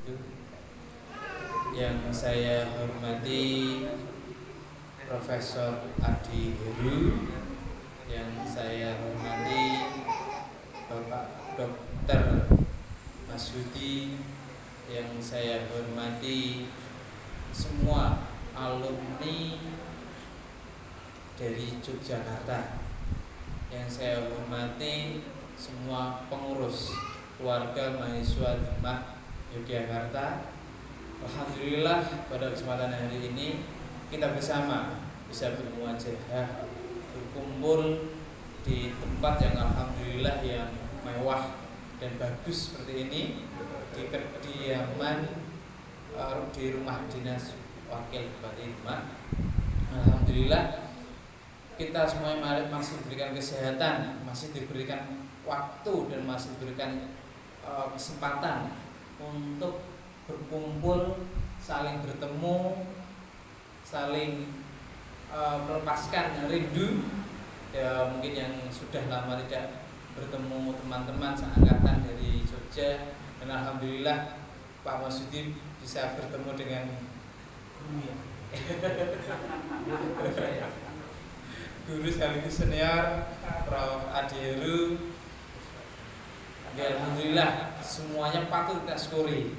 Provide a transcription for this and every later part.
wabarakatuh. Yang saya hormati Profesor Adi Heru, yang saya hormati Bapak Dr. Masudi, yang saya hormati semua alumni dari Yogyakarta, yang saya hormati semua pengurus keluarga mahasiswa Demak Yogyakarta. Alhamdulillah pada kesempatan hari ini kita bersama bisa bermuajahah, berkumpul di tempat yang alhamdulillah yang mewah dan bagus seperti ini, di kediaman di rumah dinas Wakil Bupati Demak. Alhamdulillah kita semuanya masih diberikan kesehatan, masih diberikan waktu, dan masih diberikan kesempatan untuk berkumpul, saling bertemu, saling melepaskan rindu. Ya mungkin yang sudah lama tidak bertemu teman-teman seangkatan dari Jogja, dan alhamdulillah Pak Masudi bisa bertemu dengan guru sekaligus senior Prof. Adi Heru. Ya, alhamdulillah semuanya patut kita syukuri.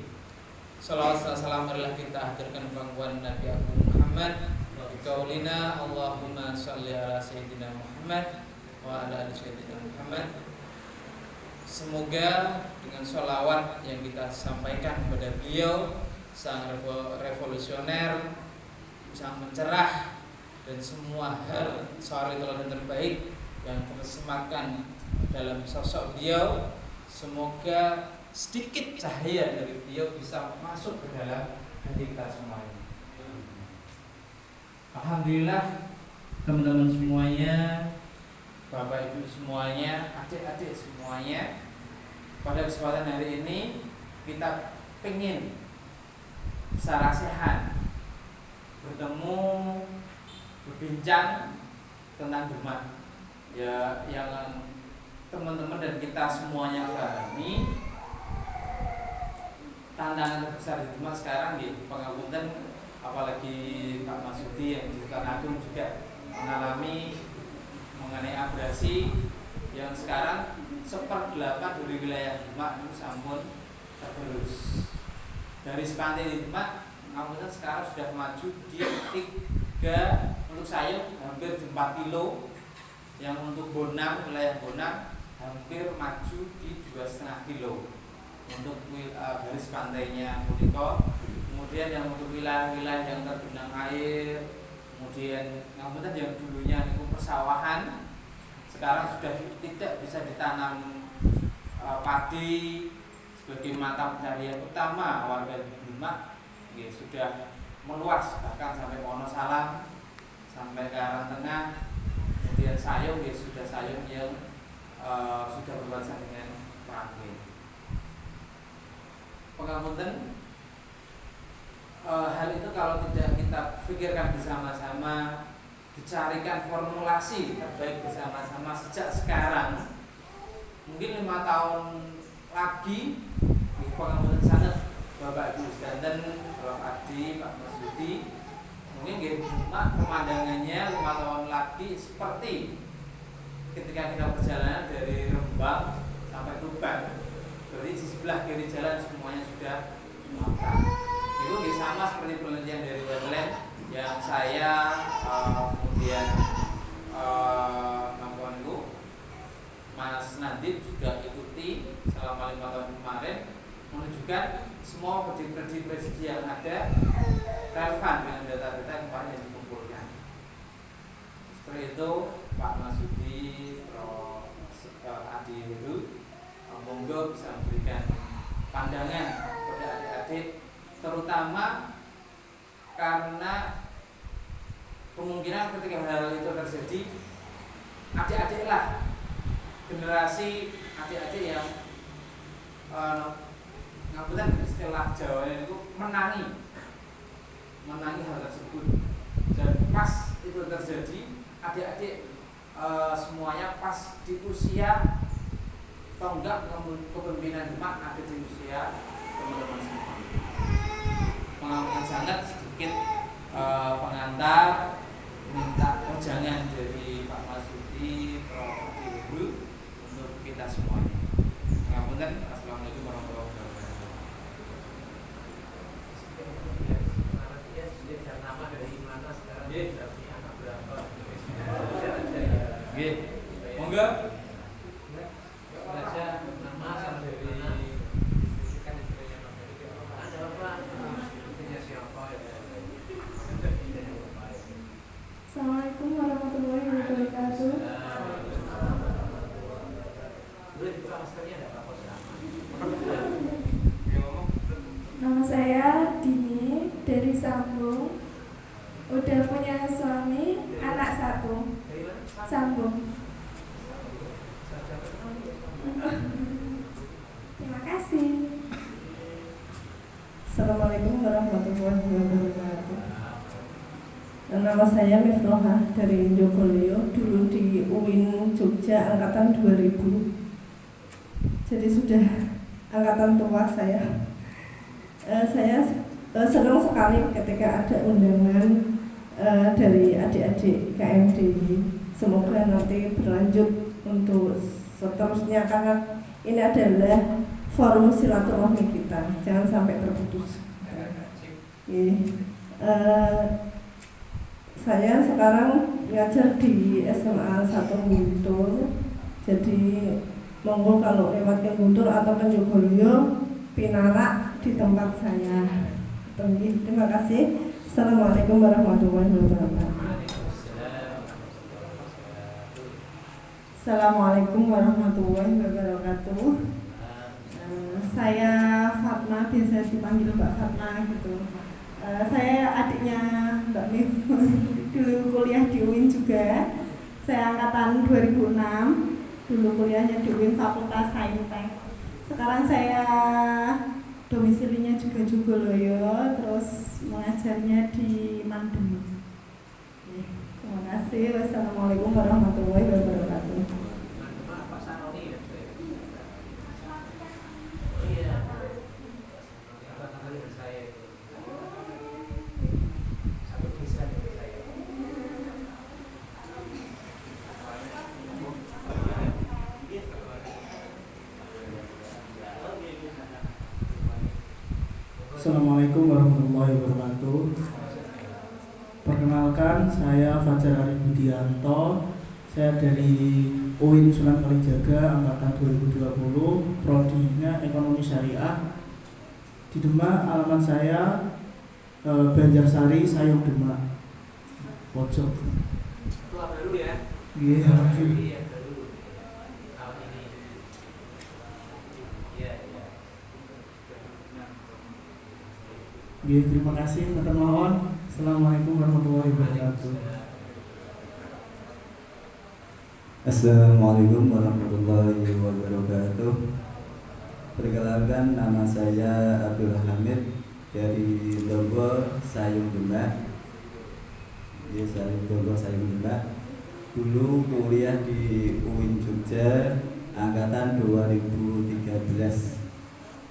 Salawat dan salam marilah kita haturkan pangkuan Nabi Agung Muhammad. Qaulina Allahumma sholli ala sayyidina Muhammad wa ala ali sayyidina Muhammad. Semoga dengan sholawat yang kita sampaikan kepada beliau, sang revolusioner, sang mencerah, dan semua hal suri teladan terbaik yang tersematkan dalam sosok beliau, semoga sedikit cahaya dari beliau bisa masuk ke dalam hati kita semuanya. Alhamdulillah teman-teman semuanya, Bapak Ibu semuanya, adik-adik semuanya, pada kesempatan hari ini kita pengen secara sehat bertemu, berbincang tentang Demak, ya, yang teman-teman dan kita semuanya pahami. Tantangan terbesar di Demak sekarang di Pangapunten, apalagi Pak Masudi yang di Sultan Agung juga mengalami mengenai abrasi yang sekarang 1/8 dari wilayah Demak itu sampun tergerus. Dari sepantai di Demak, Pangapunten sekarang sudah maju di 3, untuk sayur hampir 4 kilo, yang untuk Bonang, wilayah Bonang hampir maju di 2,5 kilo untuk garis pantainya Mudiko. Kemudian yang untuk wilayah-wilayah yang tergenang air, kemudian Pangapunten yang dulunya itu persawahan, sekarang sudah tidak bisa ditanam padi sebagai mata pencaharian utama warga Demak. Sudah meluas bahkan sampai Wonosalam, sampai Karangtengah. Kemudian sayung, sudah sayung yang sudah berbatasan dengan Merangin. Pangapunten, hal itu kalau tidak kita pikirkan bersama-sama, dicarikan formulasi terbaik bersama-sama sejak sekarang, mungkin 5 tahun lagi di Pangapunten sangat Bapak Ibu Sedanten, Prof. Adi, Pak Masudi, mungkin Demak pemandangannya 5 tahun lagi seperti ketika kita perjalanan dari Rembang sampai Tuban. Berarti di sebelah kiri jalan semuanya sudah matang. Itu sama seperti penelitian dari Wetland yang saya kemudian Mas Nadib juga ikuti selama 5 tahun kemarin, menunjukkan semua prediksi yang ada relevan dengan data-data yang kemarin yang dikumpulkan. Seperti itu Pak Masudi, Prof. Adi Heru, monggo bisa memberikan pandangan kepada adik-adik, terutama karena kemungkinan ketika hal itu terjadi, adik-adiklah generasi adik-adik yang Pangapunten istilah Jawanya itu menangi hal tersebut. Dan pas itu terjadi, adik-adik semuanya pas di usia tonggak kepemimpinan Demak, ada di usia teman-teman semua. pengantar minta ujangan dari Pak Masudi, Prof. Guru untuk kita semuanya. Ngapunten, assalamualaikum warahmatullahi wabarakatuh. Nama dari mana sekarang? Anak berapa? Monggo. Baca nama sama dari kan istrinya ada apa? Istrinya siapa ya? Assalamualaikum warahmatullahi wabarakatuh. Boleh dibuka maskernya ada apa? Nama saya Dini dari Sambung. Udah punya suami, anak satu. Sambung. Terima kasih. Assalamualaikum warahmatullahi wabarakatuh. Nama saya Mifroha dari Indokolio, dulu di UIN Jogja angkatan 2000. Jadi sudah angkatan tua saya. Saya senang sekali ketika ada undangan dari adik-adik KMDI. Semoga nanti berlanjut untuk seterusnya karena ini adalah forum silaturahmi kita, jangan sampai terputus. Saya sekarang ngajar di SMA 1 Guntur, jadi monggo kalau lewat ke Guntur atau ke Jogolyo pinalak di tempat saya. Terima kasih. Assalamualaikum warahmatullahi wabarakatuh. Assalamualaikum warahmatullahi wabarakatuh. Saya Fatma, biasa dipanggil Mbak Fatma gitu. Saya adiknya Mbak Mif, dulu kuliah di UIN juga. Saya angkatan 2006, dulu kuliahnya di UIN Fakultas Saintek. Sekarang saya domisilinya juga Jogoloyo, terus mengajarnya di Mandem. Terima kasih. Wassalamualaikum warahmatullahi wabarakatuh. Pak Sanoni ya? Oh iya. Apa namanya saya itu? Satu tulisan dari saya. Assalamualaikum warahmatullahi wabarakatuh. Perkenalkan, saya Fajar Arif Budianto. Saya dari UIN Sunan Kalijaga angkatan 2020, prodinya Ekonomi Syariah. Di Demak, alamat saya Banjarsari, Sayung Demak. Pojok. Itu apa dulu ya? Iya. Iya, dulu. Tahun ini. Iya, iya. Iya, terima kasih. Matur nuwun. Assalamualaikum warahmatullahi wabarakatuh. Assalamualaikum warahmatullahi wabarakatuh. Perkenalkan, nama saya Abdul Hamid dari Logo Sayung Demak. Logo Sayung Demak. Dulu kuliah di UIN Jogja angkatan 2013,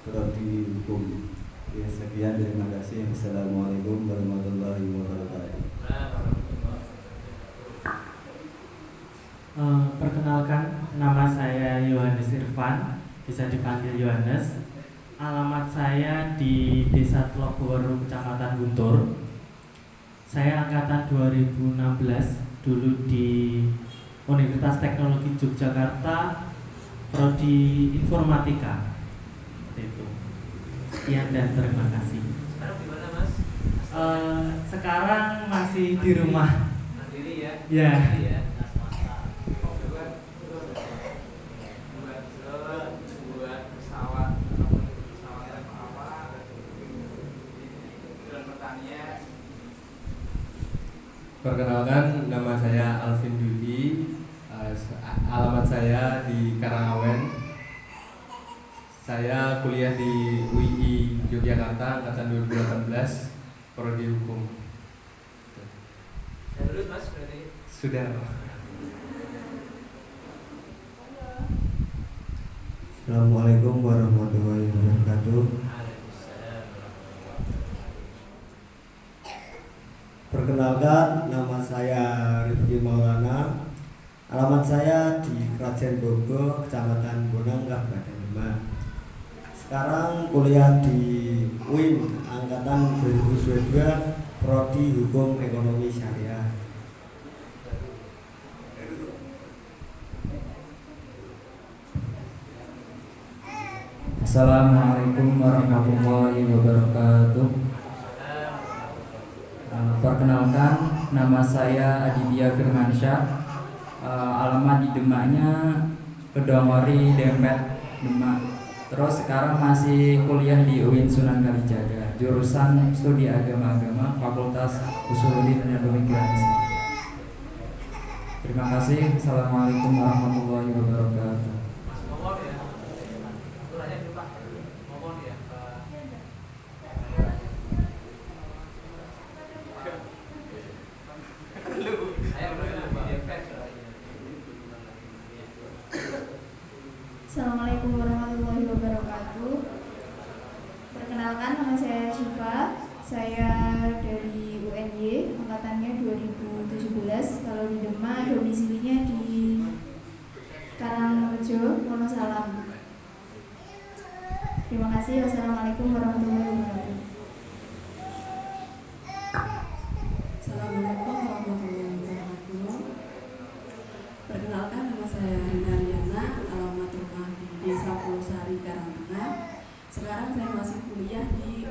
prodi hukum. Ya, sekian, terima kasih. Assalamualaikum warahmatullahi wabarakatuh. Perkenalkan, nama saya Yohanes Irfan, bisa dipanggil Yohanes. Alamat saya di Desa Telogoweru, Kecamatan Guntur. Saya angkatan 2016, dulu di Universitas Teknologi Yogyakarta, prodi informatika. Itu. Sekian dan terima kasih. Sekarang di mana, Mas? Sekarang masih di rumah. Mandiri ya? Ya. Ya. Buat pesawat apa dan pertanian. Perkenalkan, nama saya Alvin Dudi. Alamat saya di Karangawen. Saya kuliah di UI Yogyakarta angkatan 2018, prodi hukum. Dan lulus, Mas, berarti? Sudah. Assalamualaikum warahmatullahi wabarakatuh. Perkenalkan, nama saya Rifki Maulana. Alamat saya di Kerajaan Bogor, Kecamatan Bonang, Kabupaten Demak. Sekarang kuliah di UIN angkatan 2022, prodi Hukum Ekonomi Syariah. Assalamualaikum warahmatullahi wabarakatuh. Perkenalkan, nama saya Aditya Firmansyah. Alamat di Demaknya Kedongori Dempet, Demak. Terus sekarang masih kuliah di UIN Sunan Kalijaga, jurusan Studi Agama-Agama, Fakultas Usuluddin dan Pemikiran Islam. Terima kasih. Assalamualaikum warahmatullahi wabarakatuh. Assalamualaikum warahmatullahi wabarakatuh. Perkenalkan, nama saya Syifa. Saya dari UNY, angkatannya 2017. Kalau di Demak, domisilinya di Karangrejo, Wonosalam. Terima kasih. Wassalamualaikum warahmatullahi wabarakatuh. Assalamualaikum warahmatullahi wabarakatuh. Perkenalkan, nama saya Rina Riana, alamat rumah di Desa Pulosari, Karangtengah. Sekarang saya masih kuliah di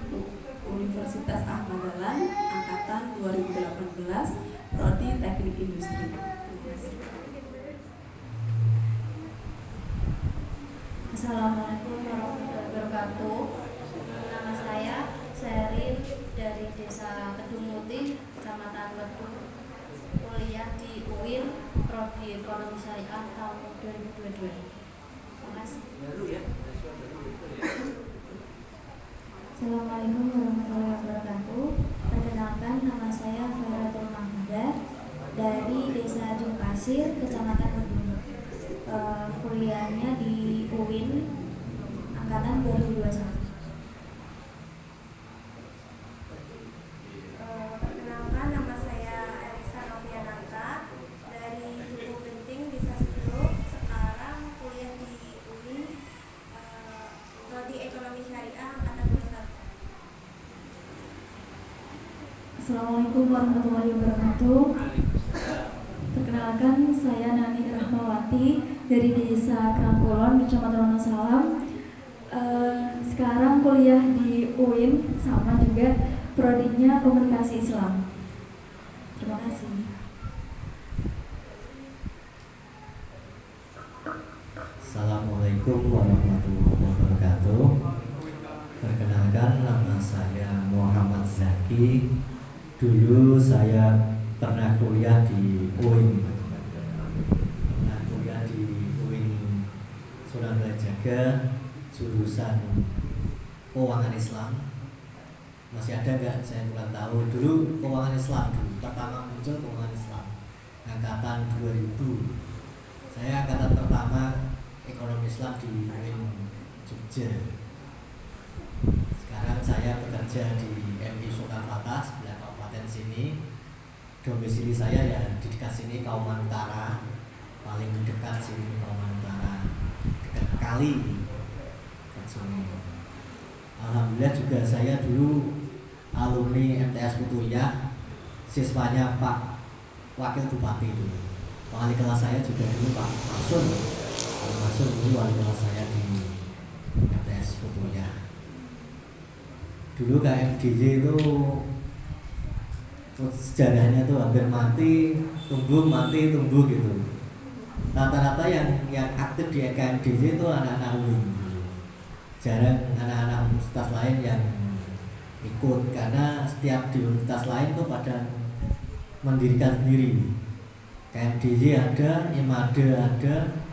Universitas Ahmad Dahlan, angkatan 2018, prodi Teknik Industri. Assalamualaikum warahmatullahi wabarakatuh. Nama saya Sheryl dari Desa Kedung Mutih, Kecamatan Wedung. Kuliah di UIN, prodi Ekonomi Syariah tahun 2022. Terima kasih. Assalamualaikum warahmatullahi wabarakatuh. Perkenalkan, nama saya Fairatul Mahmuda dari Desa Jungkasir, Kecamatan Wedung. Kuliahnya di UIN angkatan 2021. Perkenalkan, nama saya Elisa Noviananta dari Duku Genting, Desa Sebelum. Sekarang kuliah di UIN, prodi Ekonomi Syariah angkatan 21. Assalamualaikum warahmatullahi wabarakatuh. Perkenalkan, saya Nani Rahmawati dari Desa Krangkulon, Kecamatan Wonosalam. Sekarang kuliah di UIN, sama juga prodinya Komunikasi Islam. Terima kasih. Assalamualaikum warahmatullahi wabarakatuh. Perkenalkan, nama saya Muhammad Zaki. Dulu saya pernah kuliah di UIN. Sunan Kalijaga, jurusan Keuangan Islam. Masih ada nggak? Saya kurang tahu. Dulu Keuangan Islam, pertama muncul Keuangan Islam, angkatan 2000. Saya angkatan pertama Ekonomi Islam di UIN Jogja. Sekarang saya bekerja di MI Surakarta, sebelah kabupaten sini. Domisili saya ya di dekat sini, Kauman Utara, paling dekat sini Kauman Utara, dekat kali. Alhamdulillah juga saya dulu alumni MTS Putuyah, siswanya Pak Wakil Bupati dulu. Wali kelas saya juga dulu Pak Masun. Pak Masun dulu wali kelas saya di MTS Putuyah. Dulu KMDJ itu sejarahnya tuh hampir mati tumbuh gitu. Rata-rata yang aktif di KMDJ itu anak-anak UIN. Jarang anak-anak universitas lain yang ikut, karena setiap di universitas lain tuh pada mendirikan sendiri. KMDJ ada, IMADA ada,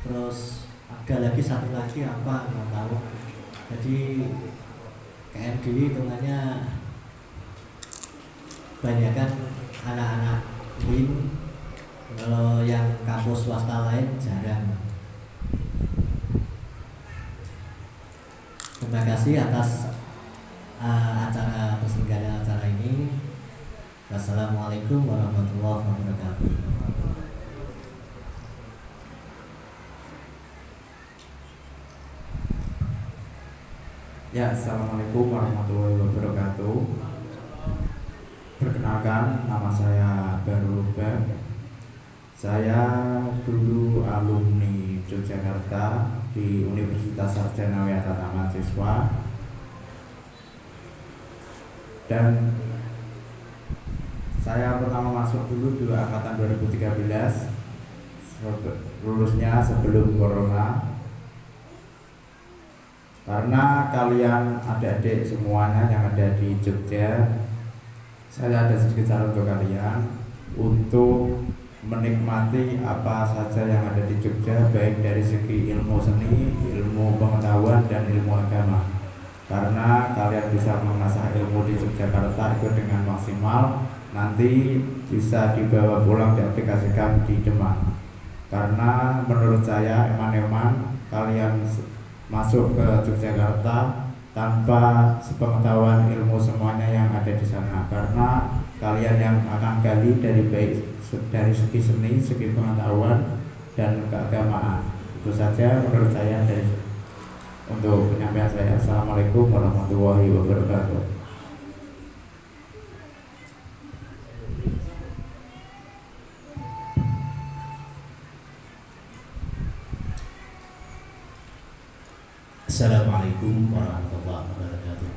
terus ada lagi satu lagi apa nggak tahu. Jadi KMDJ hitungannya banyak kan anak-anak UIN. Kalau yang kampus swasta lain jarang. Terima kasih atas acara terselenggaranya acara ini. Wassalamualaikum warahmatullahi wabarakatuh. Ya, assalamualaikum warahmatullahi wabarakatuh. Perkenalkan, nama saya Bahrul Huda. Saya dulu alumni Yogyakarta di Universitas Sarjana Wiyata Mahasiswa, dan saya pertama masuk dulu angkatan 2013, lulusnya sebelum corona. Karena kalian adik-adik semuanya yang ada di Jogja, saya ada sedikit saran untuk kalian untuk menikmati apa saja yang ada di Jogja, baik dari segi ilmu seni, ilmu pengetahuan, dan ilmu agama. Karena kalian bisa mengasah ilmu di Yogyakarta itu dengan maksimal, nanti bisa dibawa pulang diaplikasikan di Demak. Karena menurut saya eman-eman kalian masuk ke Yogyakarta tanpa sepengetahuan ilmu semuanya yang ada di sana, karena kalian yang akan gali dari segi seni, segi pengetahuan, dan keagamaan. Itu saja menurut saya dari untuk penyampaian saya. Assalamualaikum warahmatullahi wabarakatuh. Assalamualaikum warahmatullahi wabarakatuh.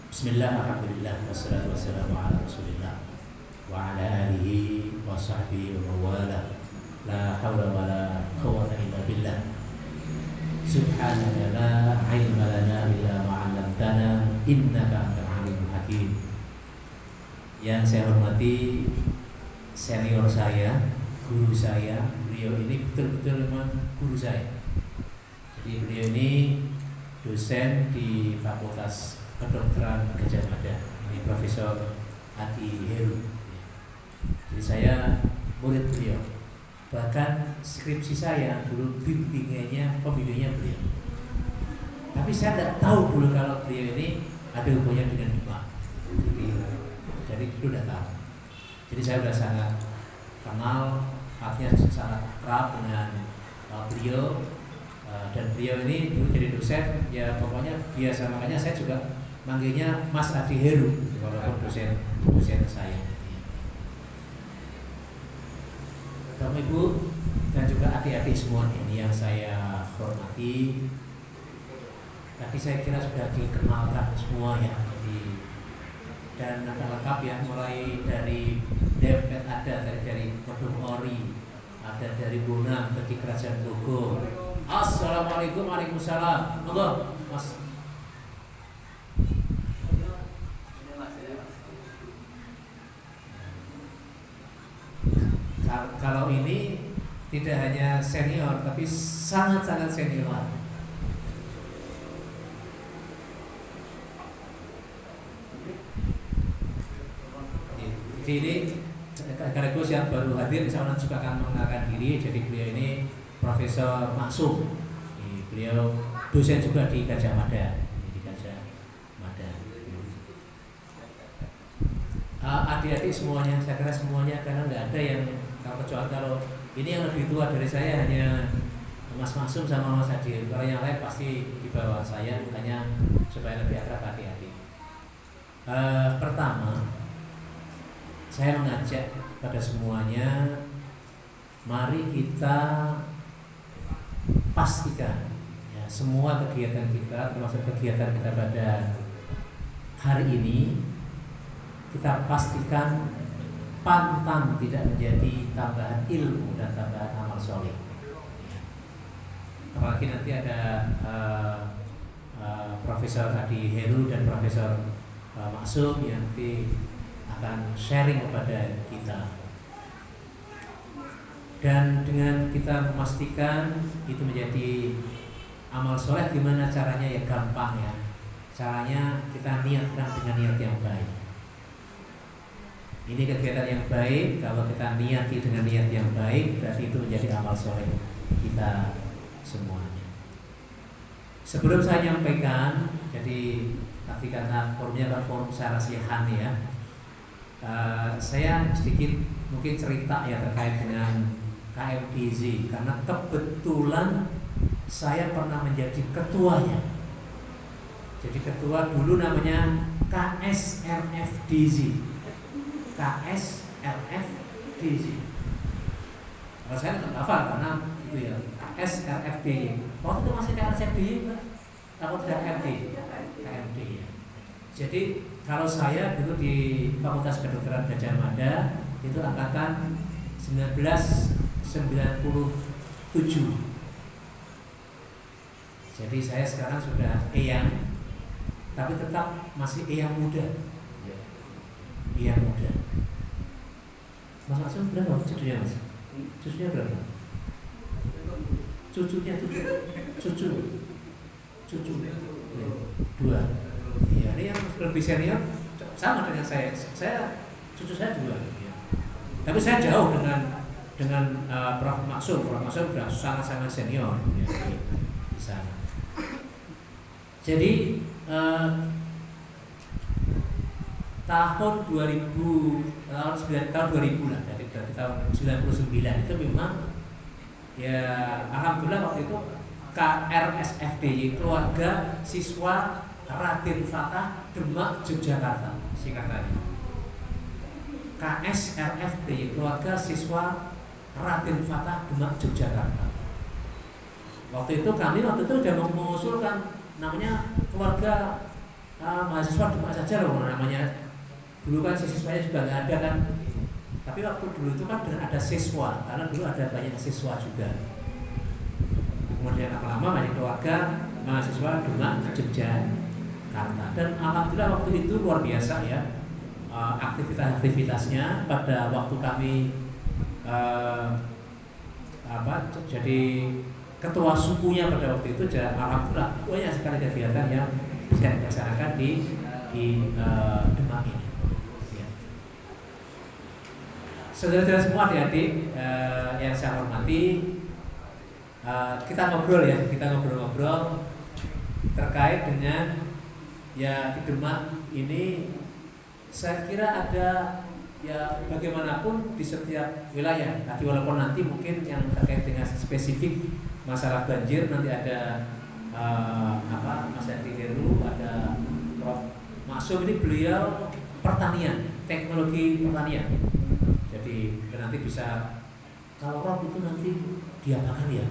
Bismillah, alhamdulillah, wassalatu wassalamu ala rasulillah wa ala alihi wa sahbihi wa mawala. La hawla wa la quwwata illa billah. Subhanaka la ilma lana illa ma 'allamtana innaka antal alimul hakim. Yang saya hormati senior saya, guru saya, beliau ini betul-betul memang guru saya. Jadi beliau ini dosen di Fakultas Kedokteran Gadjah Mada. Ini Profesor Adi Heru. Jadi saya murid beliau. Bahkan skripsi saya dulu bimbingannya, pembimbingnya beliau. Tapi saya tidak tahu dulu kalau beliau ini ada hubungannya dengan Demak. Jadi dulu sudah tahu. Jadi saya sudah sangat kenal, artinya sangat akrab dengan beliau, dan beliau ini dulu jadi dosen, ya pokoknya biasa, makanya saya juga manggilnya Mas Adi Heru walaupun dosen saya. Bapak Ibu dan juga adik-adik semua ini yang saya hormati, tadi saya kira sudah dikenalkan semua ya, dan agak lengkap ya, mulai dari Dempet ada, dari Kedung Ori, ada dari Bonang, dari Kerajaan Bogor. Assalamualaikum, waalaikumsalam. Monggo, Mas. Kalau ini tidak hanya senior, tapi sangat-sangat senior. Jadi ini sekaligus yang baru hadir, saya juga akan mengenalkan diri. Jadi beliau ini Profesor Maksum. Beliau dosen juga di Gadjah Mada. Adik-adik semuanya, saya kira semuanya, karena nggak ada yang kecuali kalau ini yang lebih tua dari saya hanya Mas Maksum sama Mas Adi. Kalau yang lain pasti di bawah saya, makanya supaya lebih akrab adik-adik. Pertama, saya mengajak pada semuanya, mari kita pastikan ya, semua kegiatan kita, termasuk kegiatan kita pada hari ini, kita pastikan pantang tidak menjadi tambahan ilmu dan tambahan amal soleh. Apalagi nanti ada Profesor Adi Heru dan Profesor Maksum yang nanti akan sharing kepada kita. Dan dengan kita memastikan itu menjadi amal soleh, gimana caranya ya, gampang ya. Caranya kita niatkan dengan niat yang baik. Ini kegiatan yang baik, kalau kita niati dengan niat yang baik, berarti itu menjadi amal soleh kita semuanya. Sebelum saya nyampaikan, jadi tapi karena forumnya kan forum sarasihan ya, saya sedikit mungkin cerita ya terkait dengan KMDZ, karena kebetulan saya pernah menjadi ketuanya. Jadi ketua dulu namanya KSRFDZ. KSRFDZ. Kalau saya nggak hafal karena itu ya KSRFDZ. Waktu itu masih KSRFDZ kan? Atau tidak KMD? KMD ya. Jadi kalau saya dulu di Fakultas Kedokteran Gadjah Mada itu angkatan 1997. Jadi saya sekarang sudah eyang, tapi tetap masih eyang muda. Eyang muda. Mas Maksum berapa cucunya mas? Cucunya berapa? Cucu. Dua. Iya, ini yang lebih senior sama dengan saya. Cucu saya dua. Ya. Tapi saya jauh dengan Prof Maksum. Prof Maksum sudah sangat senior ya, di sana. Jadi tahun 2000 lah, dari tahun 99 itu memang ya alhamdulillah waktu itu KRSFDY, Keluarga Siswa Raden Fatah Demak Yogyakarta singkatannya. KSRFDY, Keluarga Siswa Raden Fatah Demak Yogyakarta. Waktu itu kami sudah mengusulkan namanya keluarga mahasiswa Demak saja loh namanya. Dulu kan siswanya juga nggak ada kan. Tapi waktu dulu itu kan ada siswa, karena dulu ada banyak siswa juga. Kemudian lama-lama banyak keluarga mahasiswa Demak Yogyakarta. Dan alhamdulillah waktu itu luar biasa ya aktivitasnya pada waktu kami jadi ketua sukunya pada waktu itu. Alhamdulillah banyak sekali kegiatan yang bisa dilaksanakan di Demak ini. Saudara-saudara semua, adik-adik yang saya hormati, kita ngobrol terkait dengan ya di Demak ini. Saya kira ada ya bagaimanapun di setiap wilayah. Tapi walaupun nanti mungkin yang terkait dengan spesifik masalah banjir nanti ada Mas Adi Heru, ada Prof Maksum, ini beliau pertanian, teknologi pertanian. Jadi nanti bisa kalau rob itu nanti diapakan ya,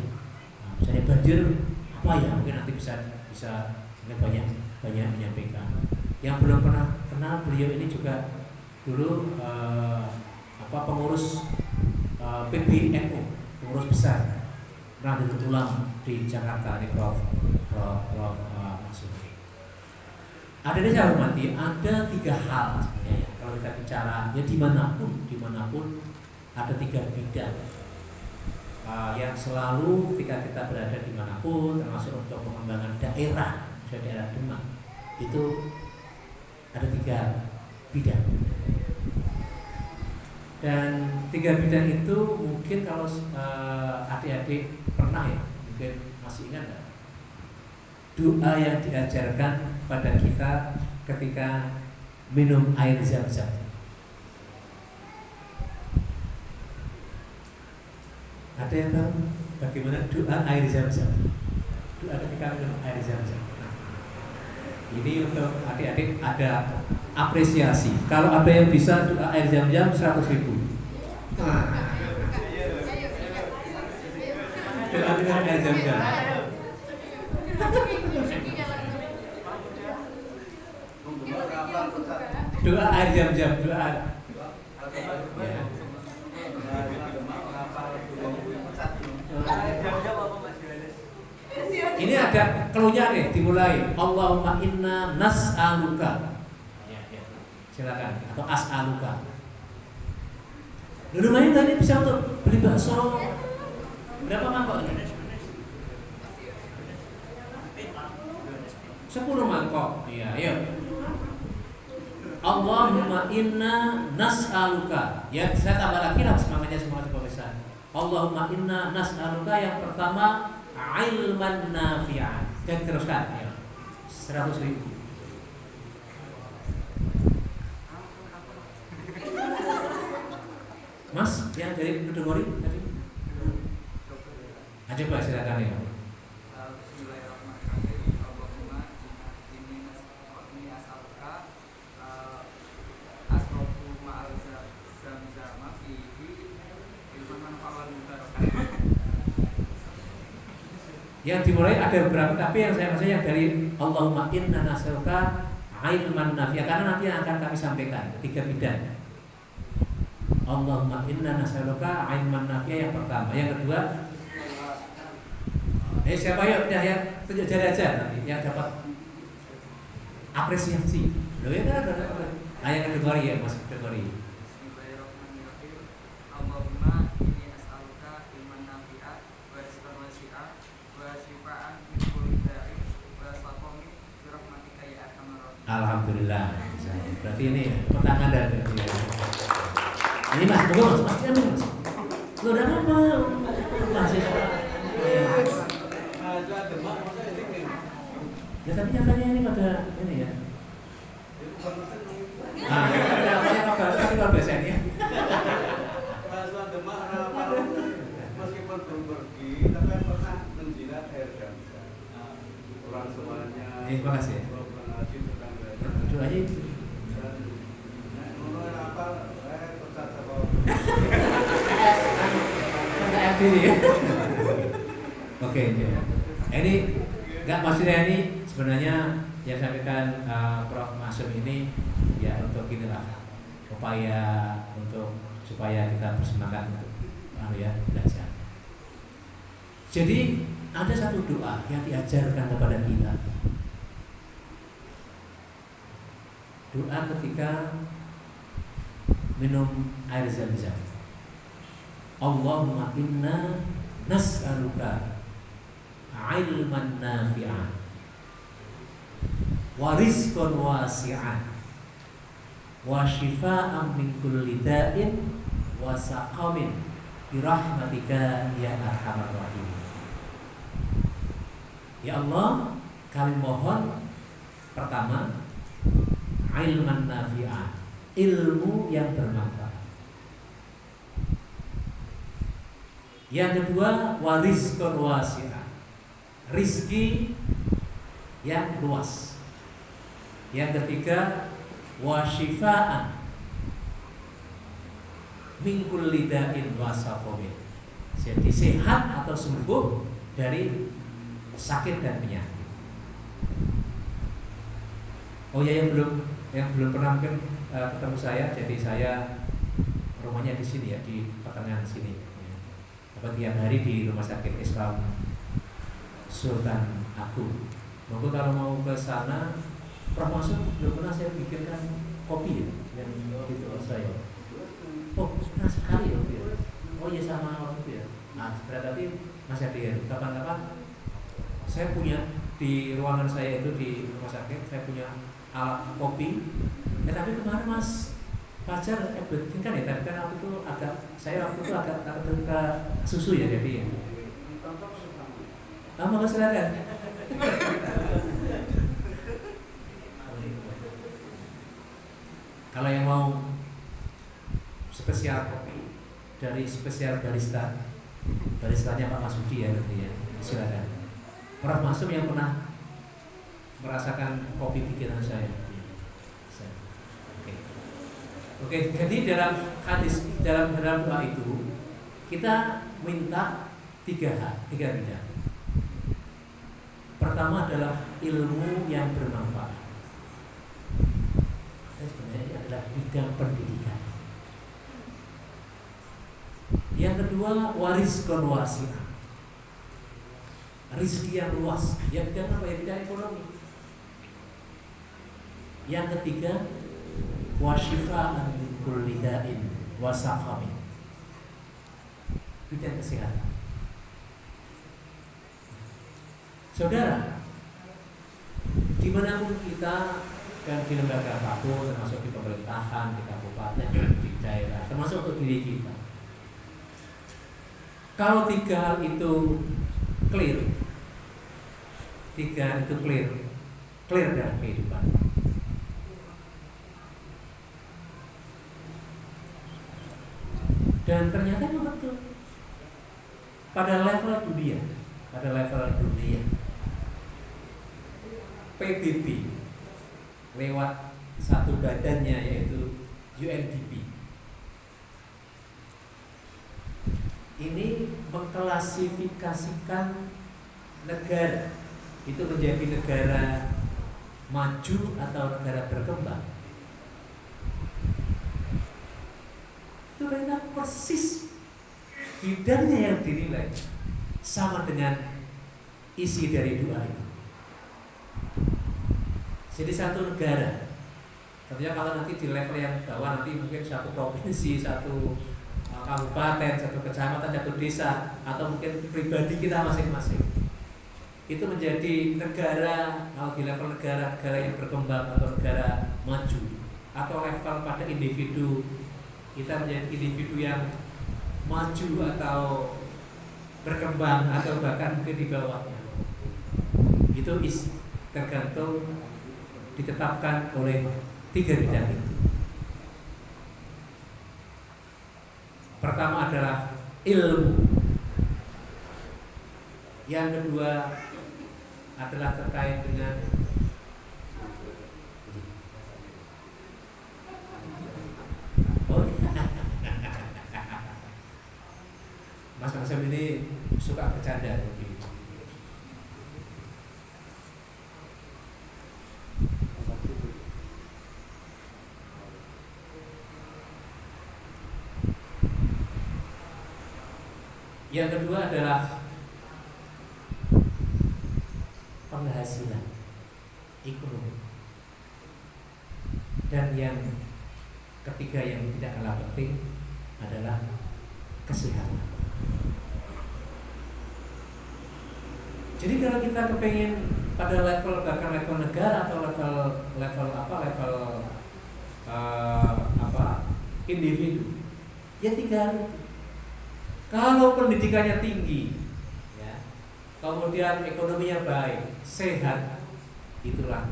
misalnya banjir apa ya, mungkin nanti bisa mungkin banyak menyampaikan. Yang belum pernah kenal beliau ini juga dulu pengurus PBNU, pengurus besar Nahdlatul Ulama di Jakarta, di Prof Maksum. Ada yang saya hormati, ada 3 hal sebenarnya ya. Kalau kita bicara ya dimanapun ada 3 bidang yang selalu ketika kita berada dimanapun, termasuk untuk pengembangan daerah Demak itu ada 3 bidang. Dan 3 bidang itu mungkin kalau adik-adik pernah ya, mungkin masih ingat gak? Doa yang diajarkan pada kita ketika minum air Zam-Zam. Ada yang tahu bagaimana doa air Zam-Zam? Doa ketika minum air Zam-Zam. Nah, ini untuk adik-adik ada apresiasi. Kalau ada yang bisa doa air Zam-Zam 100.000. Doa dengan air Zam-Zam. Doa air Zam-Zam, doa. Ya. Ini ada keluhnya nih, dimulai Allahumma inna nas'aluka. Ya. Silakan, atau as'aluka. Lumayan tadi bisa untuk beli bakso. Berapa mangkok ini? 10 mangkok. Iya, ayo. Allahumma inna nas'aluka. Ya, saya tambah lagi lah semangatnya besar. Allahumma inna nas'aluka, yang pertama ilman nafi'an. Dan teruskan ya. 100.000. Mas, yang dari kategori tadi. Coba silakan ya. Yang dimulai ada beberapa, tapi yang saya maksud yang dari Allahumma inna nas'aluka ilman nafi'a, karena nanti yang akan kami sampaikan 3 bidang. Allahumma inna nas'aluka ilman nafi'a yang pertama, yang kedua siapa ya udah ya tunjuk jari aja nanti yang dapat apresiasi. Loh ya kan ada. Yang kategori ya Mas, kategori. Alhamdulillah. Berarti ini pertanyaan dari ini Mas, tunggu Mas, pasti ada Mas. Lu udah apa? Mahasiswa. Ya tapi nyatanya ini pada ini ya. Nah, tapi kalau biasa ini. Mahasiswa Demak meskipun belum pergi, tapi pernah menjilat air Zamzam. Orang semuanya. Terima kasih. Doa aja itu. Oke, ini nggak maksudnya ini sebenarnya yang sampaikan Prof Masum ini ya untuk inilah upaya untuk supaya kita bersemangat untuk ya belajar. Jadi ada satu doa yang diajarkan kepada kita. Doa ketika minum air Zam-Zam. Allahumma inna nas'aluka ilman nafi'an wa rizqan wasi'an wa shifaan min kulli da'in wa saqamin bi rahmatika ya arhamar rahimin. Ya Allah, kami mohon pertama ilman nafi'an, ilmu yang bermanfaat. Yang kedua warizqan wasi'an, rizki yang luas. Yang ketiga wasyifaan min kulli da'in wa saqamin, jadi sehat atau sembuh dari sakit dan penyakit. Oh ya, yang belum pernah mungkin ketemu saya, jadi saya rumahnya di sini ya, di pertengahan sini. Tiap hari di Rumah Sakit Islam Sultan Agung. Monggo kalau mau ke sana, Prof Masum belum pernah saya bikinkan kopi ya, yang gitu saya. Oh, pernah sekali ya. Oh iya sama waktu ya. Nah, berarti Mas Yadir, kapan-kapan saya punya di ruangan saya itu di rumah sakit, saya punya alat kopi. Tapi kemarin Mas Fajar bikinkan ya, tapi kan waktu itu saya agak terbuka susu ya, jadi ya. Mau silakan. Kalau yang mau spesial kopi dari spesial baristanya Pak Masudi ya nanti ya, silakan. Prof Masum yang pernah merasakan kopi bikinan saya. Oke, jadi dalam hadis, dalam doa itu kita minta 3 bidang. Pertama adalah ilmu yang bermanfaat. Sebenarnya ini adalah bidang pendidikan. Yang kedua warizqan wasi'an, rizki yang luas. Yang bidang apa? Ya bidang ekonomi. Yang ketiga wa shifaan min kulli da'in wa saqamin, bidang kesehatan. Saudara, dimanapun kita dan di lembaga apapun, termasuk di pemerintahan, di kabupaten, di daerah, termasuk untuk diri kita, kalau 3 hal itu clear dalam kehidupan, Dan ternyata itu betul. Pada level dunia PBB lewat satu badannya yaitu UNDP ini mengklasifikasikan negara itu menjadi negara maju atau negara berkembang. Itu ternyata persis bidangnya yang dinilai sama dengan isi dari doa itu. Jadi satu negara, tentunya kalau nanti di level yang bawah nanti mungkin satu provinsi, satu kabupaten, satu kecamatan, satu desa, atau mungkin pribadi kita masing-masing. Itu menjadi negara, kalau di level negara yang berkembang atau negara maju, atau level pada individu, kita menjadi individu yang maju atau berkembang atau bahkan mungkin di bawahnya. Itu tergantung ditetapkan oleh 3 bidang itu. Pertama adalah ilmu. Yang kedua adalah terkait dengan Mas Masam ini suka bercanda begini. Yang kedua adalah penghasilan ekonomi. Dan yang ketiga yang tidak kalah penting adalah kesehatan. Jadi kalau kita kepengen pada level bahkan level negara atau level individu, ya 3 hal itu. Kalau pendidikannya tinggi, ya, kemudian ekonominya baik, sehat, itulah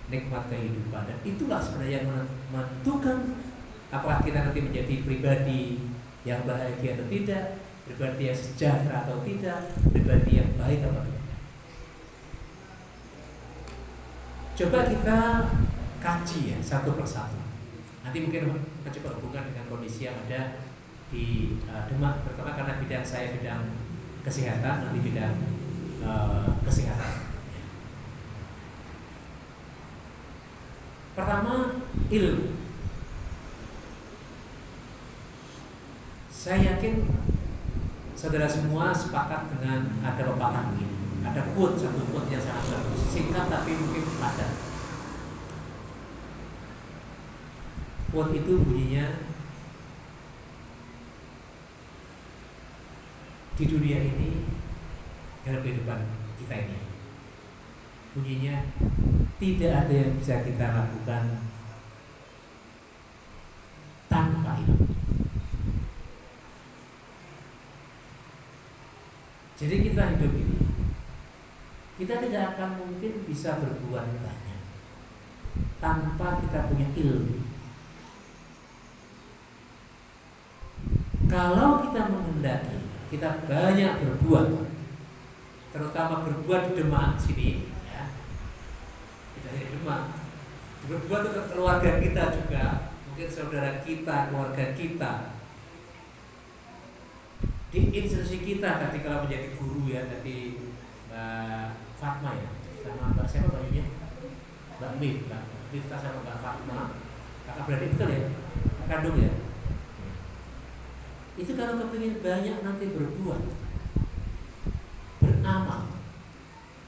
nikmat kehidupan. Dan itulah sebenarnya yang menentukan apakah kita nanti menjadi pribadi yang bahagia atau tidak, pribadi yang sejahtera atau tidak, pribadi yang baik atau tidak. Coba kita kaji ya satu persatu. Nanti mungkin coba hubungan dengan kondisi yang ada di Demak, terutama karena bidang saya bidang kesehatan, nanti bidang kesehatan. Pertama, ilmu. Saya yakin saudara semua sepakat dengan ada pepatah begini. Ada satu quote yang sangat bagus, singkat tapi mungkin padat. Quote itu bunyinya, di dunia ini, dalam kehidupan kita ini, bunyinya, tidak ada yang bisa kita lakukan tanpa ilmu. Jadi kita hidup ini, kita tidak akan mungkin bisa berbuat banyak tanpa kita punya ilmu. Kalau kita menghendaki kita banyak berbuat, terutama berbuat di Demak sini, ya, kita di Demak, berbuat untuk keluarga kita juga, mungkin saudara kita, keluarga kita, di institusi kita. Tadi kalau menjadi guru ya, tadi Mbak Fatma ya, sama Mbak siapa bajunya, Mbak Mifta sama Mbak Fatma, kakak beradik betul ya, kandung ya. Itu kalau kepingin banyak nanti berbuat, beramal,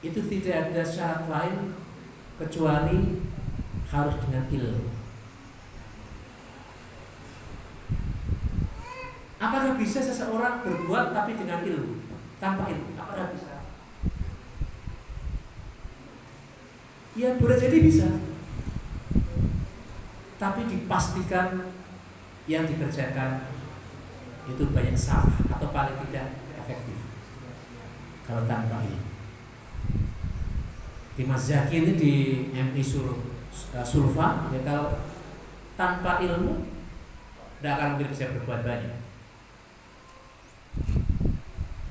itu tidak ada syarat lain kecuali harus dengan ilmu. Apakah bisa seseorang berbuat tapi dengan ilmu? Tanpa ilmu, apakah bisa? Ya boleh jadi bisa, tapi dipastikan yang dikerjakan itu banyak salah atau paling tidak efektif kalau tanpa ilmu. Di Mas Zaki ini di MI Sulfa, ya kalau tanpa ilmu tidak akan mungkin bisa berbuat banyak.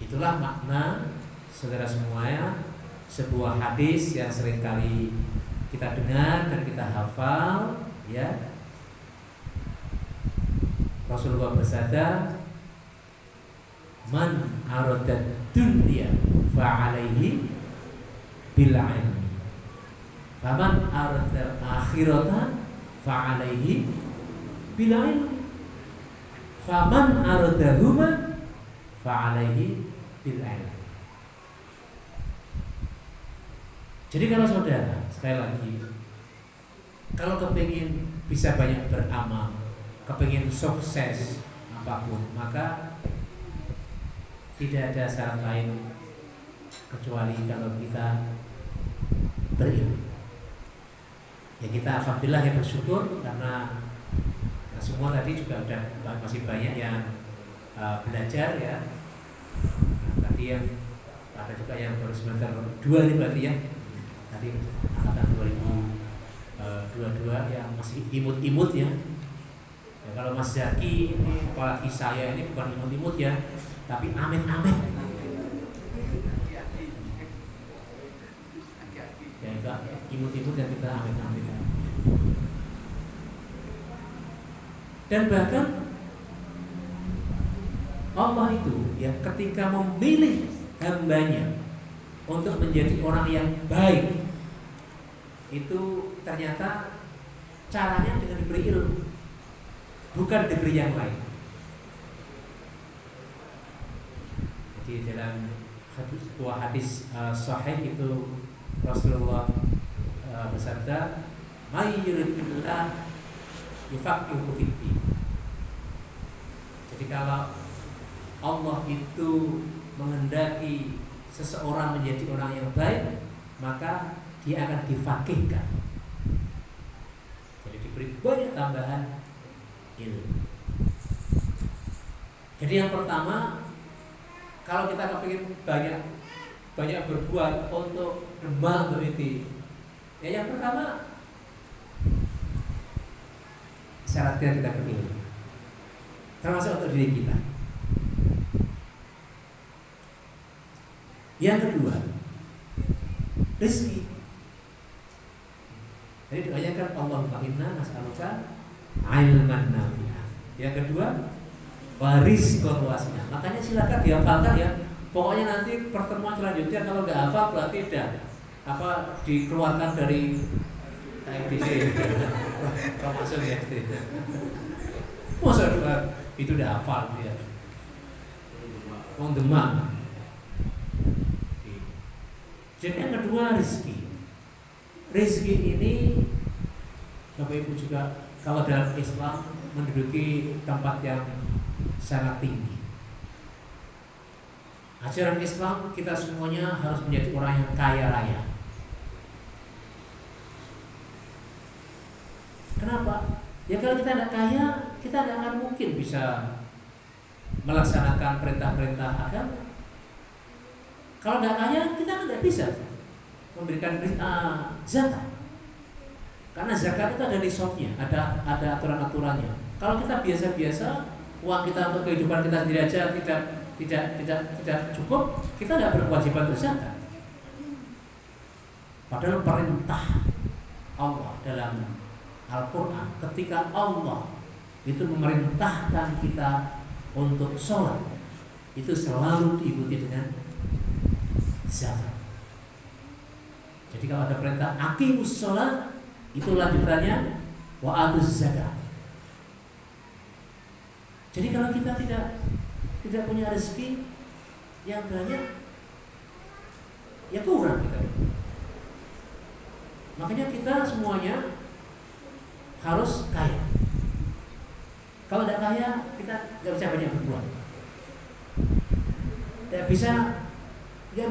Itulah makna saudara semuanya sebuah hadis yang seringkali kita dengar dan kita hafal, ya. Rasulullah bersabda, "Man arada dunya fa alaihi bil ilmi. Faman arada akhirata fa alaihi bil ilmi. Faman aradahuma fa alaihi bil ilmi." Jadi kalau saudara, sekali lagi, kalau kepingin bisa banyak beramal, kepingin sukses apapun, maka tidak ada syarat lain kecuali kalau kita berilmu. Ya kita alhamdulillah ya bersyukur karena semua tadi juga udah masih banyak yang belajar ya. Nah, tadi yang ada juga yang baru semester 2 nih berarti ya. Tadi angkatan 2022 yang masih imut-imut ya. Ya, kalau Mas Zaki ini, apalagi saya ini bukan imut-imut ya, tapi amit-amit. Ya enggak imut-imut yang kita amit-amit. Dan bahkan Allah itu ya ketika memilih hambanya untuk menjadi orang yang baik, itu ternyata caranya dengan diberi ilmu, bukan diberi yang lain. Jadi dalam sebuah hadis sahih itu Rasulullah bersabda, "May yuridillah yufaqihu fiddin." Jadi kalau Allah itu menghendaki seseorang menjadi orang yang baik, maka dia akan difaqihkan. Jadi diberi banyak tambahan ilmu. Jadi yang pertama, kalau kita kepingin banyak berbuat untuk demal itu, ya yang pertama syaratnya kita berilmu, termasuk untuk diri kita. Yang kedua, rezeki. Jadi doakan Allahumma inna nas'aluka ilman nafi'ah. Yang kedua, warizqan wasi'ah. Makanya silakan dihafalkan ya. Pokoknya nanti pertemuan selanjutnya kalau nggak hafal berarti dikeluarkan dari KMDC. Termasuk ya. Masa itu udah hafal dia. Wong Demak. Jadi yang kedua rezeki. Rezeki ini Bapak Ibu juga kalau dalam Islam menduduki tempat yang sangat tinggi. Ajaran Islam kita semuanya harus menjadi orang yang kaya raya. Kenapa? Ya kalau kita tidak kaya, kita tidak akan mungkin bisa melaksanakan perintah-perintah agama. Kalau nggak kaya, kita tidak bisa memberikan zakat. Karena zakat itu ada nisabnya, ada aturan-aturannya. Kalau kita biasa-biasa, uang kita untuk kehidupan kita sendiri aja tidak cukup, kita tidak berkewajiban untuk zakat. Padahal perintah Allah dalam Al-Quran, ketika Allah itu memerintahkan kita untuk sholat, itu selalu diikuti dengan zakat. Jadi kalau ada perintah aqimus sholat, itu lanjutannya wa atuz zakat. Jadi kalau kita tidak punya rezeki yang banyak, ya kurang kita. Makanya kita semuanya harus kaya. Kalau tidak kaya, kita nggak bisa banyak berbuat. Tidak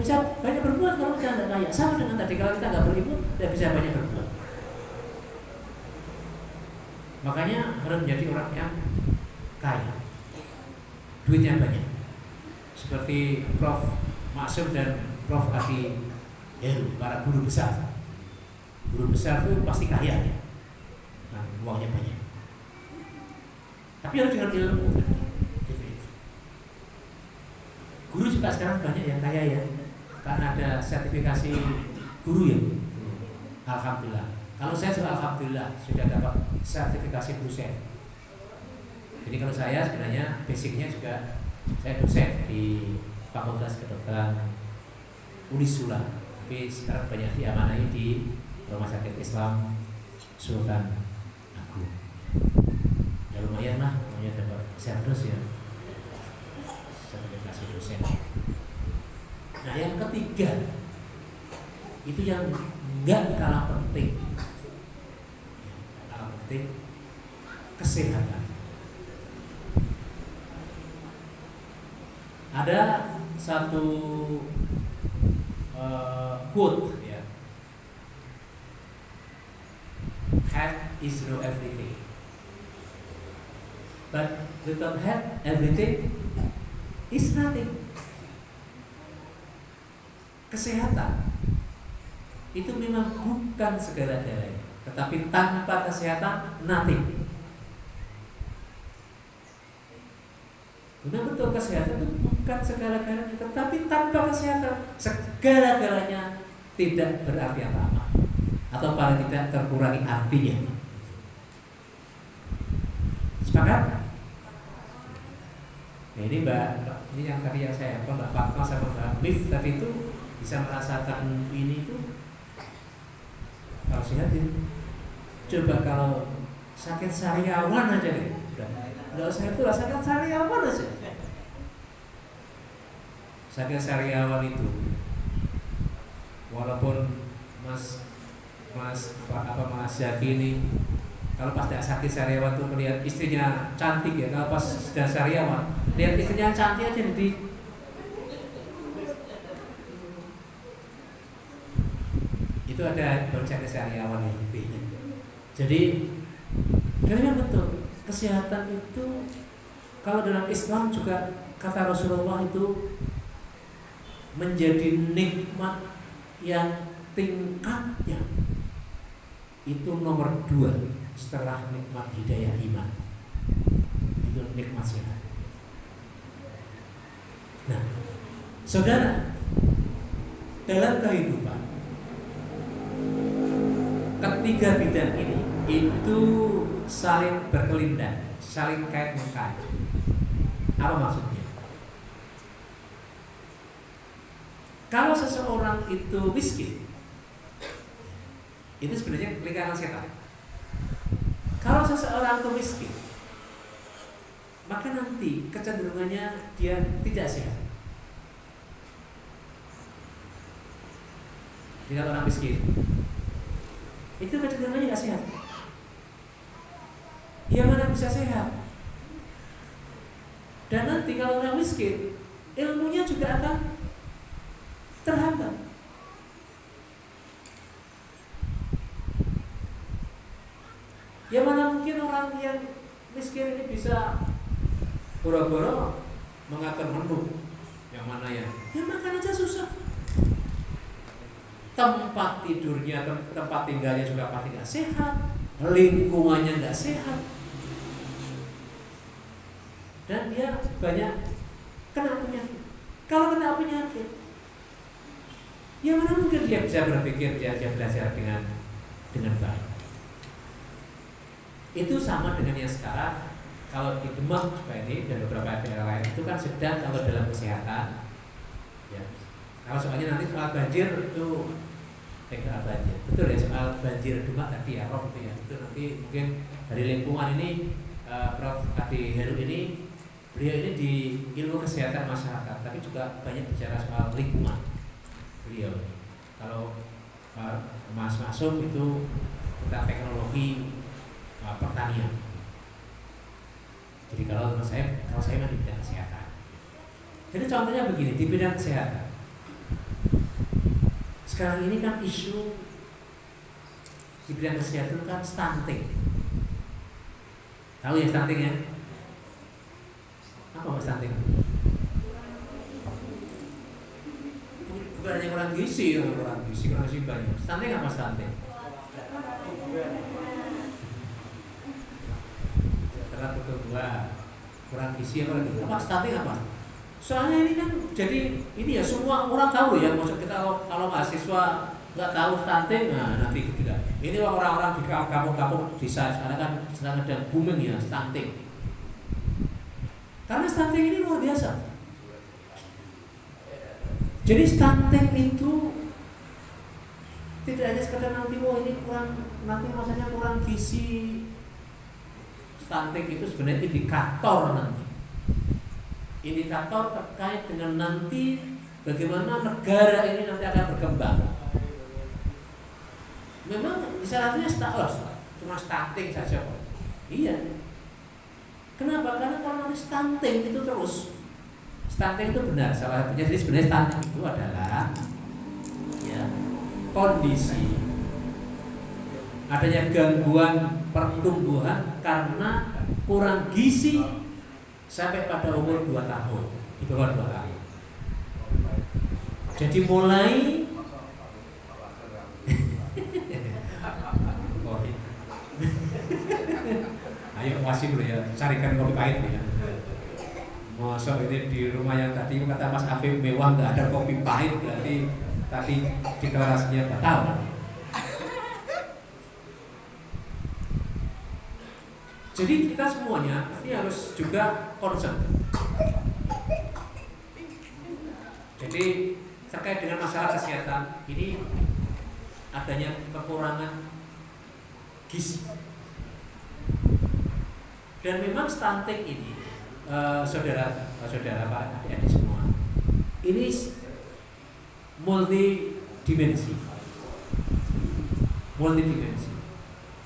bisa banyak berbuat kalau kita tidak kaya. Sama dengan tadi, kalau kita nggak berilmu, tidak bisa banyak berbuat. Makanya harus menjadi orang yang kaya, duitnya banyak. Seperti Prof. Maksum dan Prof. Adi Heru, para guru besar. Guru besar itu pasti kaya ya. Nah, uangnya banyak. Tapi harus dengan ilmu. Guru juga sekarang banyak yang kaya ya, karena ada sertifikasi guru ya. Alhamdulillah. Kalau saya juga alhamdulillah sudah dapat sertifikasi dosen. Jadi kalau saya sebenarnya basicnya juga saya dosen di Fakultas Kedokteran Unisula, tapi sekarang banyak diamanai di Rumah Sakit Islam Sultan Agung. Ya lumayan lah, namanya dapat serdos ya, sertifikasi dosen. Nah yang ketiga itu yang nggak kalah penting, kalah penting, kesehatan. Ada satu quote ya, health is no everything, but without health everything is nothing. Kesehatan itu memang bukan segala-galanya, tetapi tanpa kesehatan nothing. Benar betul, kesehatan itu bukan segala-galanya, tetapi tanpa kesehatan segala-galanya tidak berarti apa-apa, atau paling tidak terkurangi artinya. Sepakat? Nah, ini ini yang tadi yang saya Mbak Fatma sama Mbak Mif tadi itu bisa merasakan ini itu kalau sehat ya. Coba kalau sakit sariawan aja deh, nggak usah itu, sakit sariawan aja. Sakit sariawan itu, walaupun Mas Zaki ini kalau pas sakit sariawan tuh melihat istrinya cantik ya, kalau pas sudah sariawan lihat istrinya cantik aja jadi itu ada baca kesehariawan ini. Jadi karena betul kesehatan itu kalau dalam Islam juga kata Rasulullah itu menjadi nikmat yang tingkatnya itu nomor 2 setelah nikmat hidayah iman, itu nikmat sehat. Nah, saudara, dalam kehidupan ketiga bidang ini itu saling berkelindan, saling kait mengkait. Apa maksudnya? Kalau seseorang itu miskin, itu sebenarnya lingkaran setan. Kalau seseorang itu miskin, maka nanti kecenderungannya dia tidak sehat. Jika orang miskin, itu kecenderungannya tidak sehat. Yang mana bisa sehat? Dan nanti kalau orang miskin, ilmunya juga akan terhambat. Ya mana mungkin orang yang miskin ini bisa boro-boro mengatur menu yang mana ya makan aja susah. Tempat tidurnya, tempat tinggalnya juga pasti nggak sehat, lingkungannya nggak sehat, dan dia banyak kena penyakit. Kalau kena penyakit, ya mana mungkin dia bisa berpikir, dia belajar dengan baik. Itu sama dengan yang sekarang. Kalau di Demak juga ini dan beberapa daerah lain itu kan sedang kalau dalam kesehatan ya. Kalau soalnya nanti soal banjir itu banjir. Betul ya, soal banjir Demak tadi ya, Prof itu ya. Itu nanti mungkin dari lingkungan ini Prof Adi Heru ini beliau ini di ilmu kesehatan masyarakat, tapi juga banyak bicara soal lingkungan. Beliau ini. Kalau Mas Masuk itu tentang teknologi pertanian. Jadi kalau saya di bidang kesehatan. Jadi contohnya begini, di bidang kesehatan. Sekarang ini kan isu di bidang kesehatan kan stunting. Tahu ya stunting ya? Apa stunting? Bukan hanya kurang gizi banyak. Stunting apa stunting? Telat pertumbuhan, kurang gizi apa lagi? Apa stunting apa? Soalnya ini kan jadi ini ya semua orang tahu ya, maksud kita kalau mahasiswa nggak tahu stunting, nah nanti tidak. Ini orang-orang di kampung-kampung desa sekarang kan sedang ada booming ya stunting. Karena stunting ini luar biasa. Jadi stunting itu tidak hanya sekedar nanti ini kurang, nanti maksudnya kurang gizi. Stunting itu sebenarnya indikator nanti. Indikator terkait dengan nanti bagaimana negara ini nanti akan berkembang. Memang syaratnya cuma stunting saja kok. Iya. Kenapa? Karena kalau nanti stunting itu terus, stunting itu benar salah satunya. Jadi sebenarnya stunting itu adalah ya kondisi adanya gangguan pertumbuhan karena kurang gizi sampai pada umur 2 tahun, di bawah 2 tahun. Jadi mulai ayo masih dulu ya, carikan kopi pahit ya. Masa ini di rumah yang tadi kata Mas Afif mewah nggak ada kopi pahit, berarti tadi deklarasinya batal. Jadi kita semuanya ini harus juga concern. Jadi terkait dengan masalah kesehatan ini adanya kekurangan gizi. Dan memang stunting ini, saudara-saudara Pak adik-adik semua, ini multidimensi.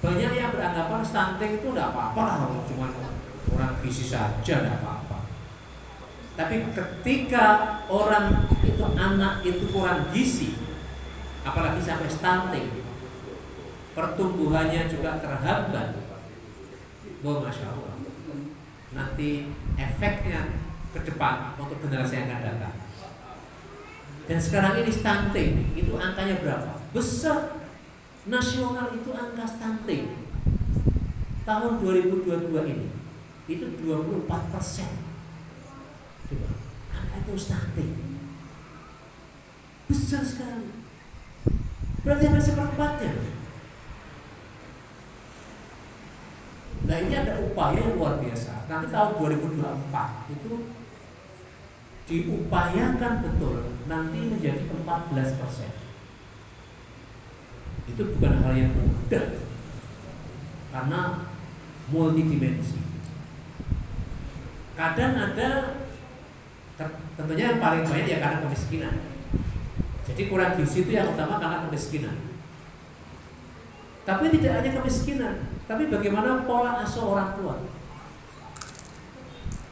Banyak yang beranggapan stunting itu tidak apa-apa lah, cuma kurang gizi saja tidak apa-apa. Tapi ketika orang itu anak itu kurang gizi, apalagi sampai stunting, pertumbuhannya juga terhambat. Wah, Masya Allah. Nanti efeknya ke depan untuk generasi yang akan datang. Dan sekarang ini stunting itu angkanya berapa? Besar. Nasional itu angka stunting tahun 2022 ini itu 24%. Coba, angka itu stunting besar sekali. Berarti hampir seperempatnya. Nah ini ada upaya luar biasa. Nanti tahun 2024 itu diupayakan betul nanti menjadi 14%. Itu bukan hal yang mudah karena multidimensi. Kadang ada tentunya yang paling banyak ya karena kemiskinan. Jadi kurang gizi itu yang utama karena kemiskinan. Tapi tidak hanya kemiskinan, tapi bagaimana pola asuh orang tua.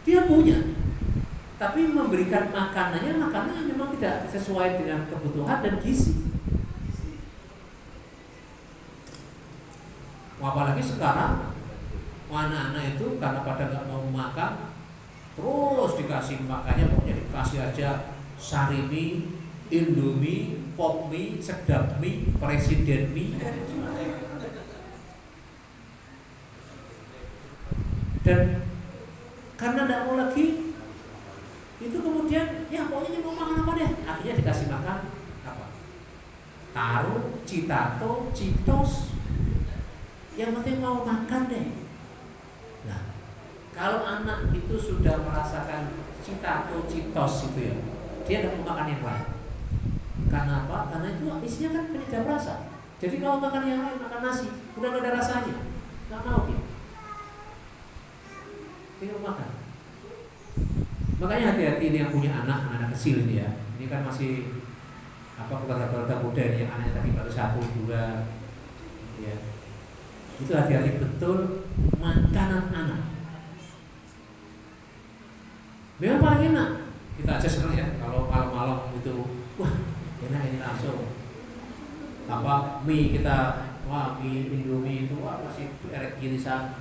Dia punya, tapi memberikan makanannya memang tidak sesuai dengan kebutuhan dan gizi. Apalagi sekarang anak-anak itu karena pada nggak mau makan, terus dikasih makannya pokoknya dikasih aja Sarimi, Indomie, Pop mie, Sedap mie, Presiden mie. Dan karena tidak mau lagi, itu kemudian ya pokoknya mau makan apa deh, akhirnya dikasih makan apa? Taruh, Citato, Citos. Yang penting mau makan deh. Nah, kalau anak itu sudah merasakan Citato, Citos itu ya, dia tidak mau makan yang lain. Karena apa? Karena itu isinya kan penyedap rasa. Jadi kalau makan yang lain, makan nasi, udah gak ada rasanya, nggak mau dia. Tinggal makan. Makanya hati-hati ini yang punya anak kecil ini ya. Ini kan masih keluarga-keluarga muda ini, yang anaknya tadi baru 1, 2, ya. Itu hati-hati betul makanan anak. Memang paling enak. Kita aja senang ya kalau malam-malam itu, wah enak ini langsung. Mie kita, mie Indomie itu masih irisan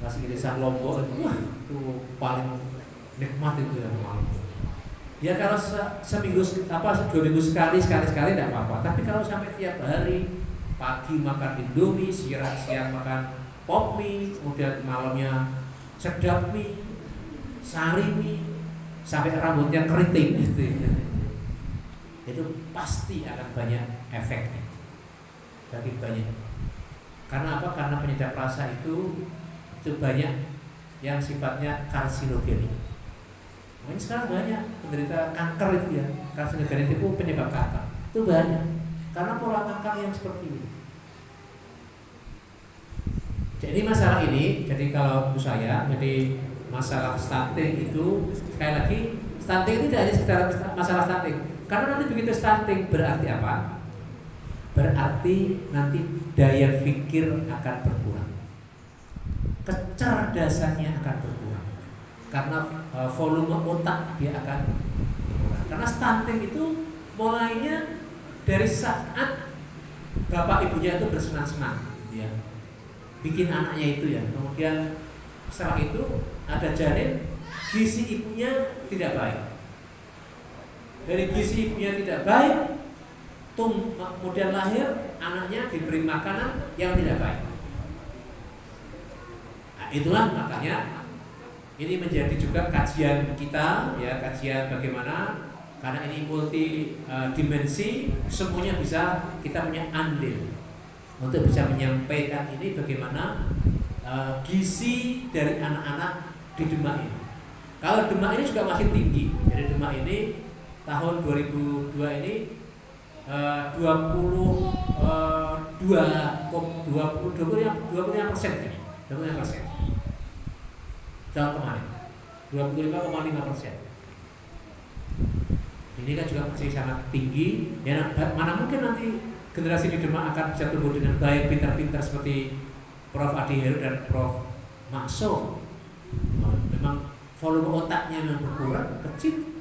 masih irisan Lombok itu, itu paling nikmat itu ya malam. Ya kalau seminggu 2 minggu sekali tidak apa-apa. Tapi kalau sampai tiap hari, pagi makan Indomie, siang makan Pop mie, kemudian malamnya Sedap mie, Sarimi sampai rambutnya keriting gitu. Itu pasti akan banyak efeknya bagi banyak. Karena apa? Karena penyedap rasa itu banyak yang sifatnya karsinogenik. Mungkin sekarang banyak penderita kanker itu ya, karsinogenik itu penyebab kanker itu banyak karena pola makan yang seperti ini. Jadi masalah ini, jadi kalau menurut saya, jadi masalah stunting itu sekali lagi, stunting itu tidak hanya sekedar masalah stunting. Karena nanti begitu stunting berarti apa? Berarti nanti daya pikir akan berkurang, kecerdasannya akan berkurang, karena volume otak dia akan berkurang. Karena stunting itu mulainya dari saat bapak ibunya itu bersenang-senang, ya, bikin anaknya itu ya. Kemudian setelah itu ada janin, gizi ibunya tidak baik. Dari gizi ibunya tidak baik, kemudian lahir anaknya diberi makanan yang tidak baik. Nah, itulah makanya ini menjadi juga kajian kita, ya, kajian bagaimana, karena ini multi dimensi, semuanya bisa kita punya andil untuk bisa menyampaikan ini bagaimana gizi dari anak-anak di Demak ini. Kalau Demak ini juga masih tinggi, jadi Demak ini tahun 2002 ini 25% ini, 25%. Tahun kemarin 25,5%. Ini kan juga masih sangat tinggi. Ya, mana mungkin nanti generasi di Demak akan bisa tumbuh dengan baik, pintar-pintar seperti Prof. Adi Heru dan Prof. Maksum. Memang volume otaknya yang berkurang, kecil.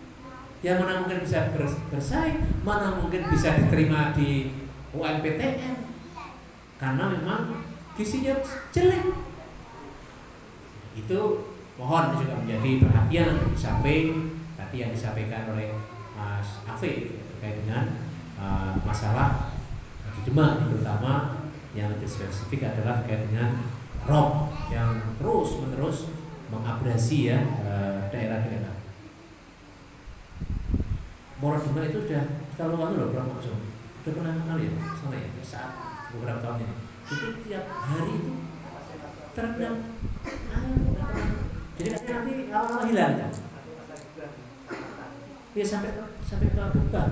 Yang mana mungkin bisa bersaing, mana mungkin bisa diterima di UMPTN, karena memang gizinya jelek. Itu mohon juga menjadi perhatian di samping tadi yang disampaikan oleh Mas Afif terkait dengan masalah di Demak, terutama yang lebih spesifik adalah terkait dengan rob yang terus menerus mengabrasi ya daerah-daerah. Moro Demak itu sudah kalau kamu loh Prof. Maksum sudah pernah kali ya sana ya saat beberapa tahun ini itu tiap hari itu terendam air. Jadi nanti awal-awal hilang kan? Ya sampai ke depan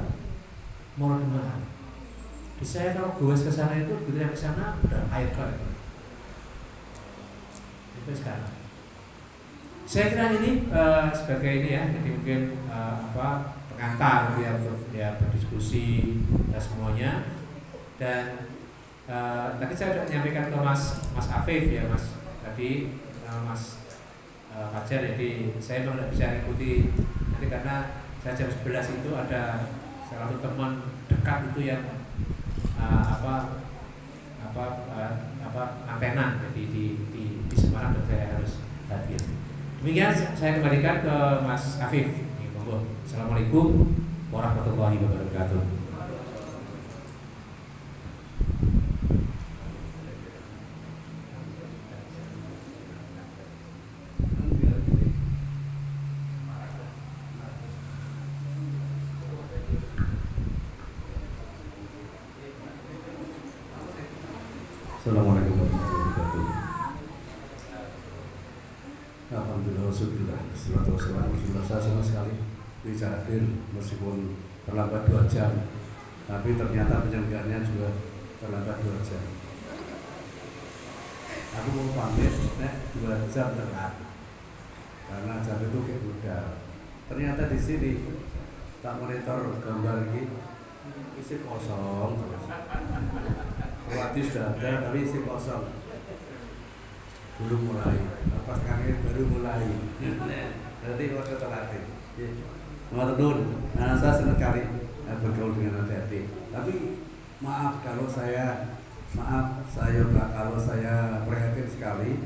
Moro Demak. Di saya kalau goes ke sana itu begitu yang ke sana udah air kok itu sekarang. Saya kira ini sebagai ini ya, jadi mungkin pengantar ya untuk ya berdiskusi dan semuanya. Dan tadi saya sudah menyampaikan ke Mas Afif ya Mas tadi Mas Fajar, jadi saya memang tidak bisa ikuti nanti karena saya jam 11 itu ada salah satu teman dekat itu yang antena jadi di Semarang dan saya harus hadir. Demikian saya kembalikan ke Mas Afif. Assalamualaikum warahmatullahi wabarakatuh. Assalamualaikum warahmatullahi wabarakatuh. Alhamdulillah, syukurlah, salatu wassalamu ala Rasulillah. Saya senang sekali bisa hadir meskipun terlambat 2 jam, tapi ternyata penyelenggaranya juga terlambat 2 jam. Aku mau pamit, 2 jam telat karena jam itu kayak budal. Ternyata di sini tak monitor gambar ini isi kosong terus. Wadi sudah ada tapi isi kosong. Belum mulai, pas kami baru mulai. Berarti waktu terlatih. Teman-teman, saya senang sekali bergaul dengan adik-adik. Tapi maaf kalau saya prihatin sekali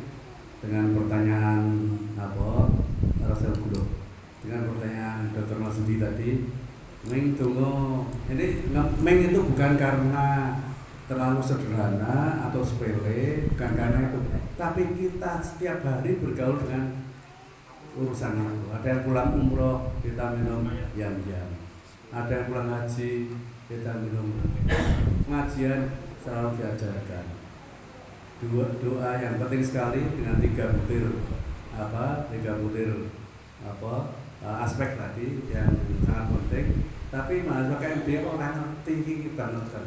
dengan pertanyaan dengan pertanyaan Dr. Masudi tadi. Meng tunggu, ini Meng itu bukan karena terlalu sederhana atau sepele, bukan karena itu, tapi kita setiap hari bergaul dengan urusan itu. Ada yang pulang umroh kita minum yam-yam, ada yang pulang haji kita minum. Pengajian selalu diajarkan doa yang penting sekali dengan 3 butir aspek tadi yang sangat penting. Tapi mahasiswa KMB kok nggak ngerti ini banget kan?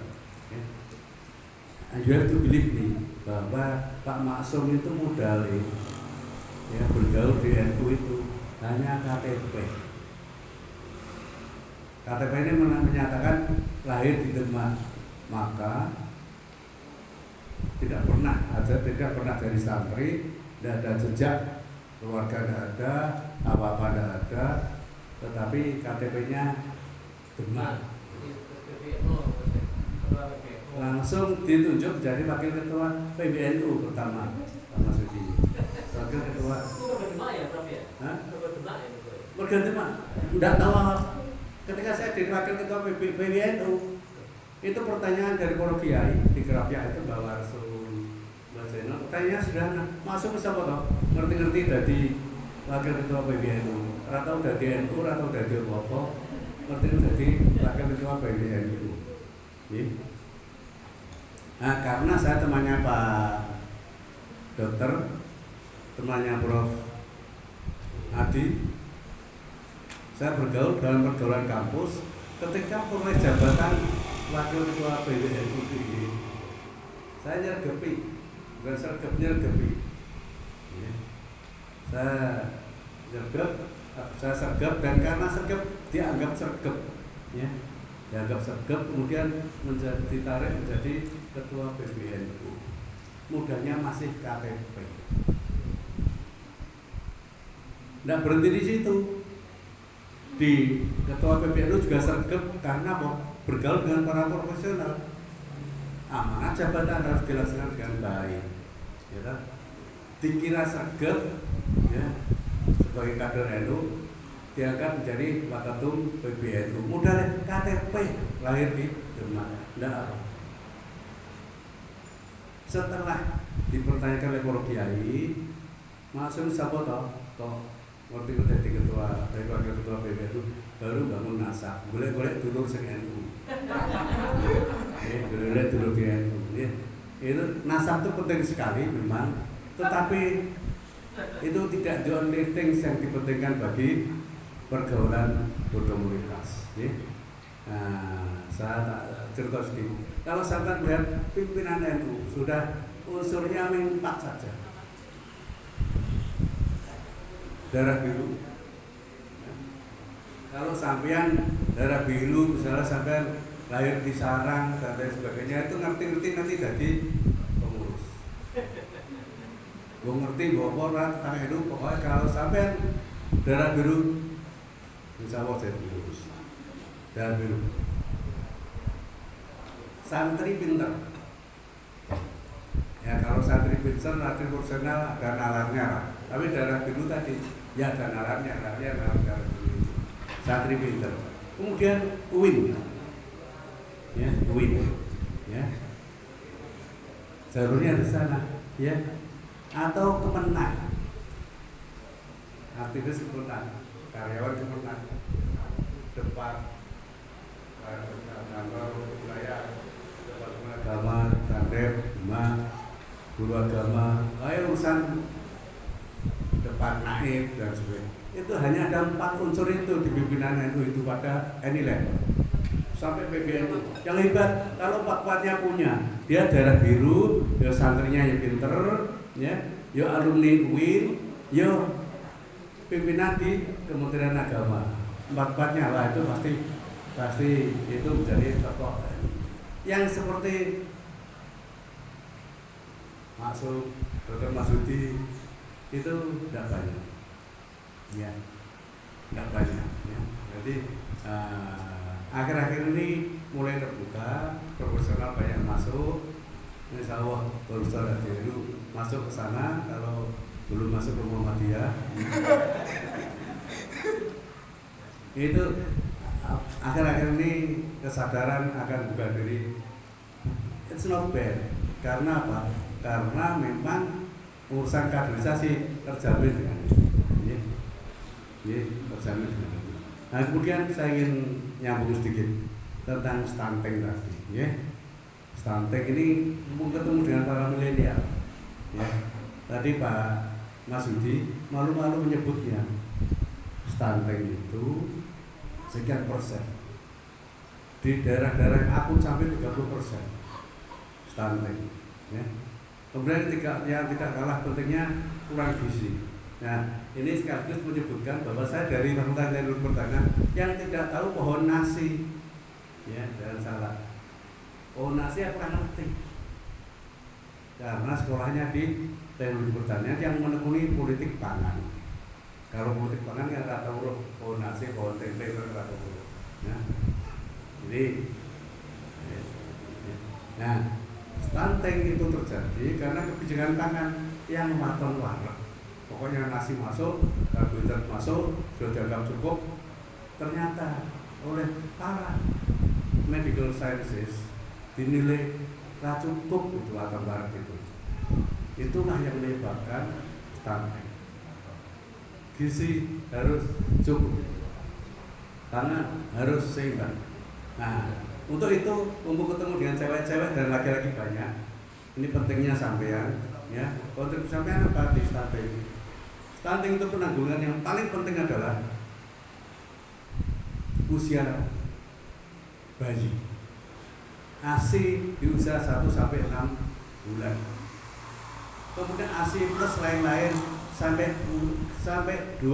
You have to believe me bahwa Pak Maksum itu modalnya ya bergaul di NU itu hanya KTP. KTP ini menyatakan lahir di Demak, maka tidak pernah dari santri, tidak ada jejak keluarga, tidak ada apa-apa, tidak ada, tetapi KTP-nya Demak. Langsung ditunjuk jadi wakil ketua PBNU pertama, Pak Masudi. Wakil ketua. Warga Demak. Tidak tahu apa. Ketika saya jadi wakil ketua PBNU, itu pertanyaan dari para kiai di Kerapia itu bawa Rasul Mbak pertanyaan sederhana, masuk ke siapa toh? Ngerti-ngerti dari wakil ketua PBNU, atau dari NU, atau dari apa? Ngerti dari wakil ketua PBNU. Nah, karena saya temannya Pak Dokter, temannya Prof Adi, saya bergaul dalam pergaulan kampus. Ketika peroleh jabatan wakil ketua PBNU ini, saya nyergepi, bukan nyergepi. Saya sergap, dan karena sergap dianggap sergap, ya, dianggap sergap, kemudian ditarik menjadi ketua PBNU. Mudahnya masih KTP. Tidak berhenti di situ. Di ketua PBNU juga sergap karena bergaul dengan para profesional. Amanah jabatan harus dilaksanakan dengan baik, ya kan? Dikira sergap, ya, sebagai kader NU, diangkat menjadi Wakatum PBNU. Modal KTP, lahir di Demak. Tidak apa. Setelah dipertanyakan oleh para kiai, Maksum siapa toh ngerti menjadi ketua, dari wakil ketua PBNU, baru bangun nasab, golek-golek dulur sing NU. Golek-golek dulur di NU. Itu nasab itu penting sekali memang, tetapi itu tidak the only things yang dipentingkan bagi pergaulan berkomunitas. Nah, saya tak cerita sedikit. Kalau sampai melihat pimpinan NU sudah unsurnya 4 saja. Darah biru. Kalau sampean darah biru, misalnya sampean lahir di sarang dan lain sebagainya, itu ngerti nanti jadi pengurus. Gue ngerti bahwa orang NU pokoknya kalau sampean darah biru, insya Allah jadi pengurus. Darah biru. Santri pinter. Ya kalau santri pinter, nanti profesional ada nalarnya lah. Tapi darah biru tadi, ya ada nalarnya darah biru. Santri pinter. Kemudian UIN, ya UIN, ya. Jalurnya di sana, ya. Atau Kemenang, aktivis Kemenang, karyawan Kemenang, depan kantor wilayah, departemen agama, Kandep, guru agama, urusan depan naib dan sebagainya. Itu hanya ada 4 unsur itu di pimpinan NU itu pada any level sampai PBNU. Yang hebat kalau Pak-Patnya punya, dia darah biru, ya santrinya yang pinter, ya, ya alumni UIN, ya pimpinan di Kementerian Agama. 4-4-nya lah itu pasti itu menjadi tokoh. Yang seperti Maksum, Dr. Masudi itu tidak banyak, ya, tidak banyak. Ya. Jadi akhir-akhir ini mulai terbuka, profesional banyak masuk. Insya Allah Ustaz Adiru masuk ke sana, kalau belum masuk ke Muhammadiyah. Itu akhir-akhir ini kesadaran akan buka diri. It's not bad. Karena apa? Karena memang urusan kaderisasi terjamin dengan itu. Ya. ya, terjamin dengan itu. Nah kemudian saya ingin nyambung sedikit tentang stunting tadi, ya. Stunting ini mumpung ketemu dengan para milenial, ya. Tadi Pak Mas Yudi malu-malu menyebutnya stunting itu sekian persen. Di daerah-daerah yang akut sampai 30% stunting, ya. Kemudian yang tidak kalah pentingnya kurang gizi. Nah, ini sekaligus menyebutkan bahwa saya dari Fakultas Teknik Pertanian yang tidak tahu pohon nasi, ya, jangan salah. Pohon nasi aku kurang ngerti, karena sekolahnya di Teknik Pertanian yang menekuni politik pangan. Kalau politik pangan kan nggak tahu pohon nasi, pohon tempe, nggak tahu. Ya. Jadi, nah, stunting itu terjadi karena kebijakan pangan yang matang warak. Pokoknya nasi masuk, karbohidrat masuk, sudah dianggap cukup. Ternyata oleh para medical sciences dinilai tak cukup itu atau barat itu. Itulah yang menyebabkan stunting. Gizi harus cukup, pangan harus seimbang. Nah, untuk itu untuk ketemu dengan cewek-cewek dan laki-laki banyak. Ini pentingnya sampean, ya. Kontribusi sampean apa di stunting? Stunting itu penanggulangan yang paling penting adalah usia bayi. ASI di usia 1 sampai 6 bulan. Kemudian ASI plus lain-lain sampai 2000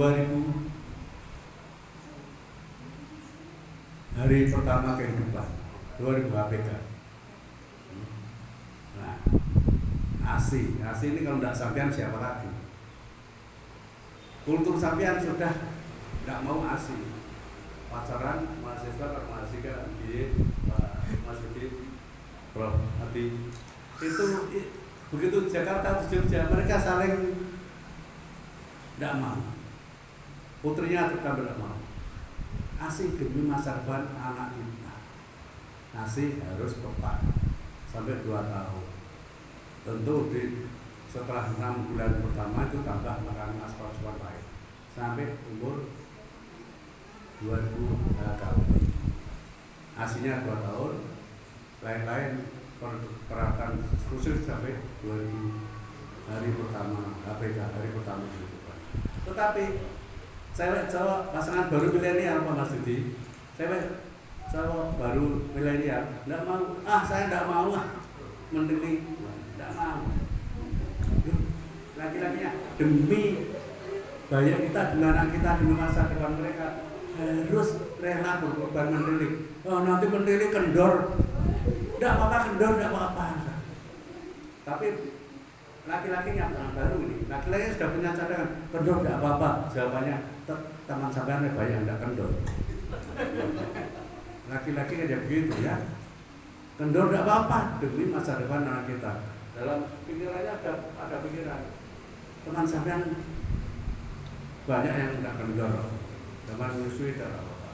hari pertama kehidupan, 2000 HPK. Nah, ASI ini kalau tidak sampean siapa lagi? Kultur sampean sudah tidak mau ASI. Pacaran mahasiswa atau mahasiswa di Mas Yudi, Prof. Adi. Itu begitu Jakarta atau Jogja mereka saling tidak mau. Putrinya tetap tidak mau. ASI demi masa depan anak kita. ASI harus tepat sampai 2 tahun. Tentu setelah 6 bulan pertama itu tambah makan aspal lain sampai umur 2000 tahun. ASInya 2 tahun, lain-lain peralatan khusus sampai 2000 hari pertama HPK, hari pertama kehidupan. Tetapi cewek cowok pasangan baru milenial Pak Mas Yudi, cewek cowok baru milenial tidak mau, saya tidak mau mendeli, tidak mau. Laki-lakinya demi bayar kita, demi anak kita, demi masa depan mereka harus rela berkorban mendeli. Nanti mendeli kendor, tidak apa-apa kendor, tidak apa-apa. Tapi laki-lakinya baru ini, laki-laki sudah punya cadangan, kendor tidak apa-apa. Jawabannya teman sampean banyak tidak kendor. Laki-laki aja begitu ya, kendor tidak apa-apa demi masa depan anak kita. Dalam pikirannya ada pikiran. Teman sampean banyak yang tidak kendor, teman menyusui tidak apa-apa.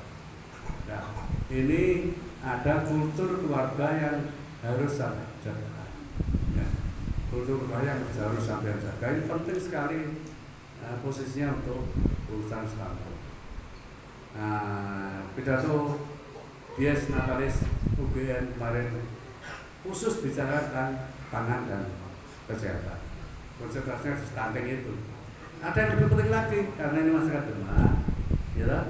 Nah, ini ada kultur keluarga yang harus sampai jaga. Ya. Kultur keluarga yang harus sampai jaga. Ini penting sekali posisinya untuk urusan stunting. Pidato Dies Natalis UGM kemarin khusus bicara tentang pangan dan kesehatan. Konsentrasinya stunting itu. Ada yang lebih penting lagi karena ini masyarakat Demak, ya,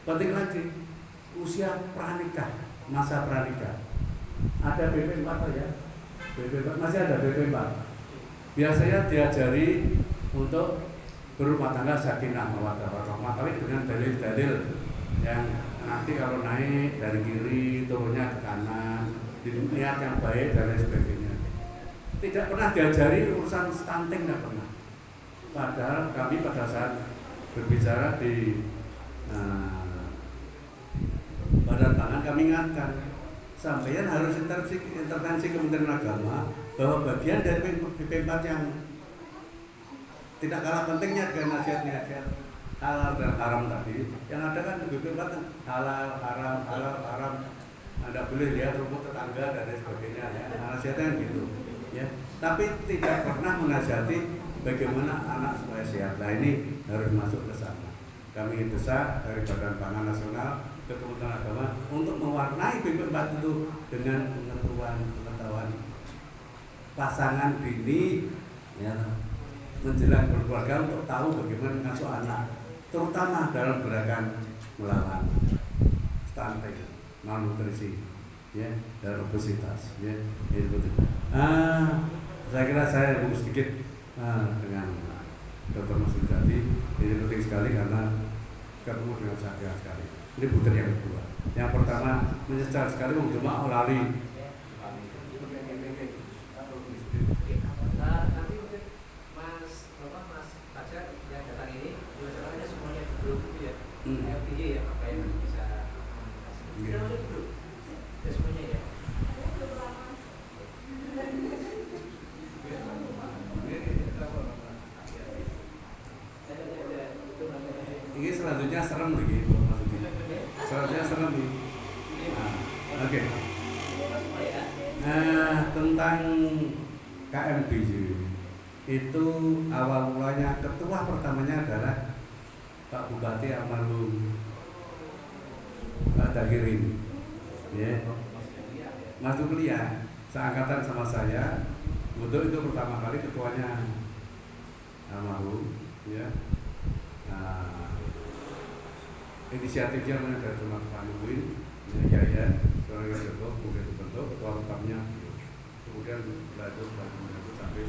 penting lagi usia pranikah, masa pranikah. Ada BP4 ya, BP4 masih ada BP4. Biasanya diajari untuk berumah tangga sakinah mawaddah warahmah, tapi dengan dalil-dalil yang nanti kalau naik dari kiri turunnya ke kanan, niat yang baik dan lain sebagainya. Tidak pernah diajari urusan stunting, tidak pernah. Padahal kami pada saat berbicara di Badan Pangan kami ingatkan, sampeyan harus intervensi Kementerian Agama bahwa bagian dari BP4 yang tidak kalah pentingnya dengan nasihat-nasihat halal dan haram tadi, yang ada kan BP4 halal haram, Anda boleh lihat rumput tetangga dan lain sebagainya ya, nasihatnya gitu ya. Tapi tidak pernah menasihati bagaimana anak supaya sehat. Nah ini harus masuk ke sana. kami desak dari Badan Pangan Nasional ke Kementerian Agama untuk mewarnai BP 4 itu dengan pengetahuan pasangan dini ya, menjelang berkeluarga untuk tahu bagaimana mengasuh anak, terutama dalam gerakan melawan stunting, malnutrisi, ya, dan obesitas, ya, itu betul. Saya kira saya mau sedikit dengan Dr. Mas Jati, ini penting sekali karena ketemu dengan saya sekali. Ini butir yang kedua. Yang pertama menyecar sekali menggema lari. Nanti mungkin Mas Fajar yang datang ini masalahnya semuanya duduk gitu ya. LPG ya Pak yang bisa komunikasi. Kita masuk duduk. Ya semuanya ya. Ini selanjutnya serem lagi, maksudnya. Selanjutnya serem nih. Oke. Tentang KMBJ itu awal mulanya ketua pertamanya adalah Pak Bupati almarhum Pak Dagirin, ya, masuk kuliah seangkatan sama saya. Betul itu pertama kali ketuanya almarhum, ya. Inisiatifnya dari teman Pak Nuwin, ya, Soalnya Joko kemudian dibentuk ketua utamanya, kemudian belajar sampai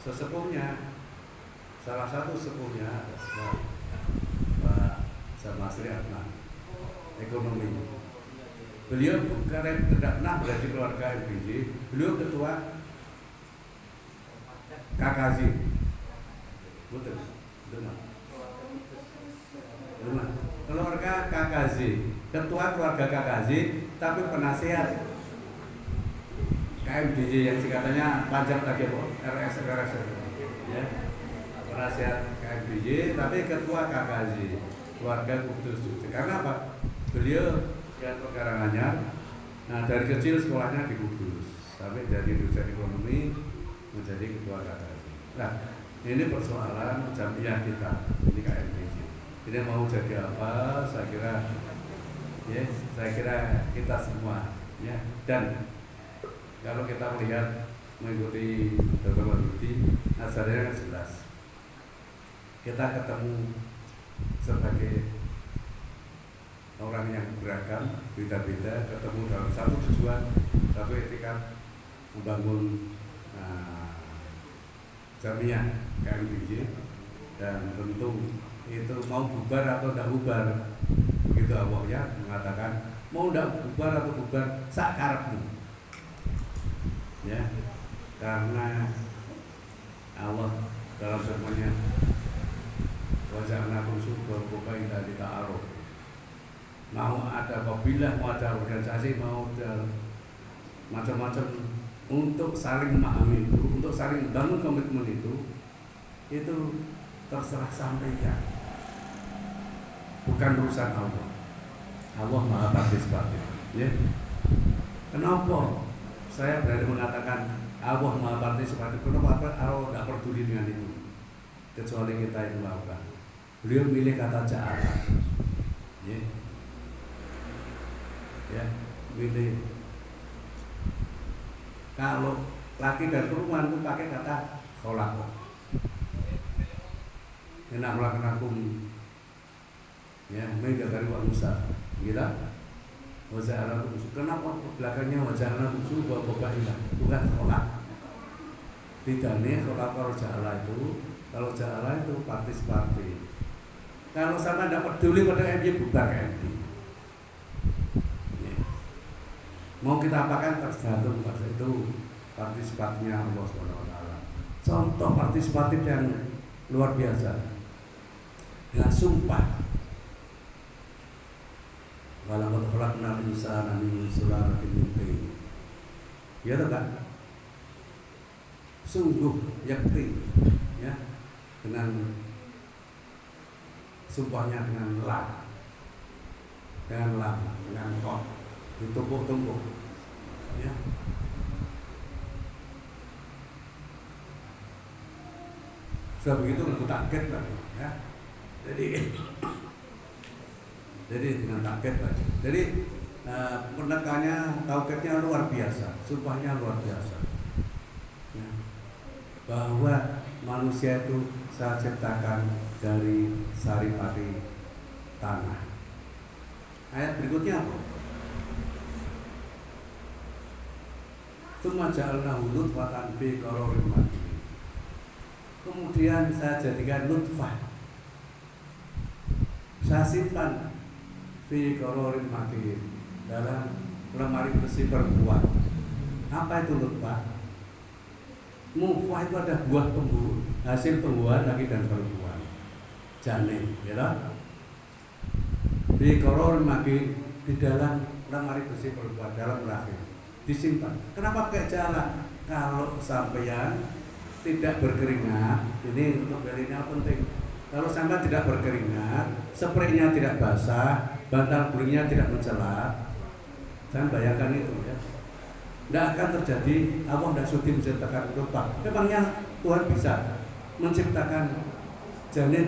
sesepuhnya, salah satu sepuhnya Pak Zamasri Adnan, ekonomi. Beliau bukan tidak pernah berada di keluarga MBJ, beliau ketua KKZ, betul, keluarga KKZ, ketua keluarga KKZ, tapi penasihat KMBJ yang singkatannya panjang lagi RS, ya, penasihat KMBJ, tapi ketua KKZ, keluarga Kudus. Karena apa? Beliau yang Pekarangannya, nah dari kecil sekolahnya di Kudus, sampai jadi dosen ekonomi menjadi ketua KKZ. Nah, ini persoalan jamiah kita, ini KMBJ. Ini mau jadi apa? Saya kira, ya, kita semua, ya. Dan kalau kita melihat mengikuti Dr. Wahyudi, asalnya jelas. Kita ketemu sebagai orang yang beragam, beda-beda, ketemu dalam satu tujuan, satu etika membangun jamiah KMBJ, dan tentu itu mau bubar atau tidak bubar, begitu Allah ya mengatakan mau tidak bubar atau bubar sakarepmu, ya, karena Allah dalam firman-Nya waja'alnakum syu'uban wa qabaila lita'arafu. Mau ada kabilah, mau ada organisasi, mau ada macam-macam untuk saling memahami itu, untuk saling membangun komitmen itu terserah sampeyan, bukan urusan Allah. Allah maha partisipatif, ya. Kenapa saya berani mengatakan Allah maha partisipatif? Kenapa Allah tidak peduli dengan itu, kecuali kita yang melakukan. Beliau milih kata ja'ala, ya, milih. Kalau laki dan perempuan itu pakai kata kholaqa. Enak melakukan ya, mega dari Pak Musa, gila. Wajahlah kusu. Kenapa belakangnya wajahlah kusu bapak ilah, bukan kholak. Tidak nih kholak ja'ala itu. Kalau ja'ala itu partisipatif. Kalau sama tidak peduli pada MY, bubar ke MY. Mau kita apakan tergantung pada itu partisipatifnya Allah SWT. Contoh partisipatif yang luar biasa dengan sumpah. Walaqad khalaqnal insana min sulalatin min tin. Ya tak? Sungguh yakti, ya, dengan sumpahnya dengan la, dengan kok, ditumpuk-tumpuk, ya. Sudah begitu aku kaget lagi, ya. Jadi dengan takkit Pak. Jadi penekannya, taukidnya luar biasa, sumpahnya luar biasa. Ya. Bahwa manusia itu saya ciptakan dari saripati tanah. Ayat berikutnya apa? Tsumma ja'alnahu nutfatan fi qararin makin. Kemudian saya jadikan nutfah, saya simpan fi qararin makin, dalam lemari besi perempuan. Apa itu nutfah? Nutfah itu ada buah hasil pembuahan laki dan perempuan, janin, ya. Fi qararin makin, di dalam lemari besi perempuan, dalam rahim, disimpan. Kenapa pakai jalan? Kalau sampeyan tidak berkeringat, ini untuk belinya penting. Kalau sampai tidak berkeringat, spraynya tidak basah, bantal gulingnya tidak mencela, jangan bayangkan itu ya. Tidak akan terjadi Allah tidak sudi menciptakan nutfah. Memangnya Tuhan bisa menciptakan janin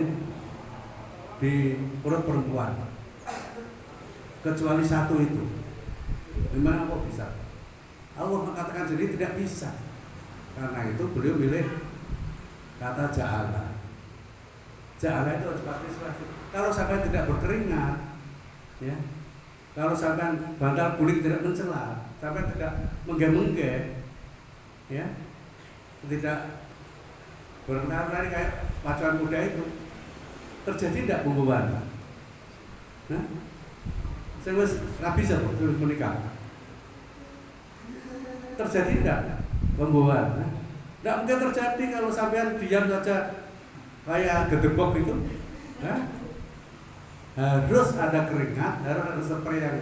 di perut perempuan kecuali satu itu? Memang Allah bisa? Allah mengatakan jadi tidak bisa. Karena itu beliau milih kata ja'ala. Ja'ala itu harus partisipasi. Kalau sampai tidak berkeringat, ya, kalau sampai bantal guling tidak mencela, sampai tidak mengge-mengge, ya, tidak berlari kayak pacuan muda itu, terjadi tidak pembuahan? Nah, saya rabi saja terus menikah. Terjadi tidak pembuahan? Tidak mungkin terjadi kalau sampean diam saja kayak gedebok itu. Nah, harus ada keringat, harus ada spray yang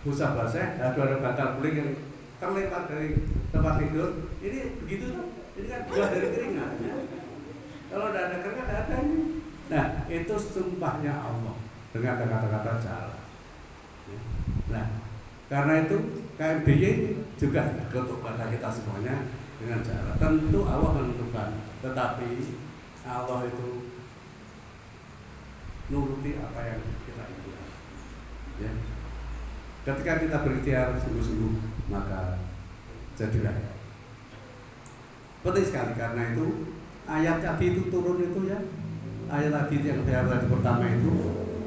busa basah, harus ada bantal guling yang terlempar dari tempat tidur. Ini begitu tuh. Ini kan buah dari keringat. Ya. Kalau tidak ada keringat, tidak ada ini. Nah, itu sumpahnya Allah dengan kata-kata jalan. Nah, karena itu KMBY juga untuk pada kita semuanya dengan cara. Tentu Allah menentukan, tetapi Allah itu nuruti apa yang kita inginkan. Ya. Ketika kita berikhtiar sungguh-sungguh, maka jadilah. Penting sekali karena itu ayat tadi itu turun itu ya. Ayat tadi yang saya tadi pertama itu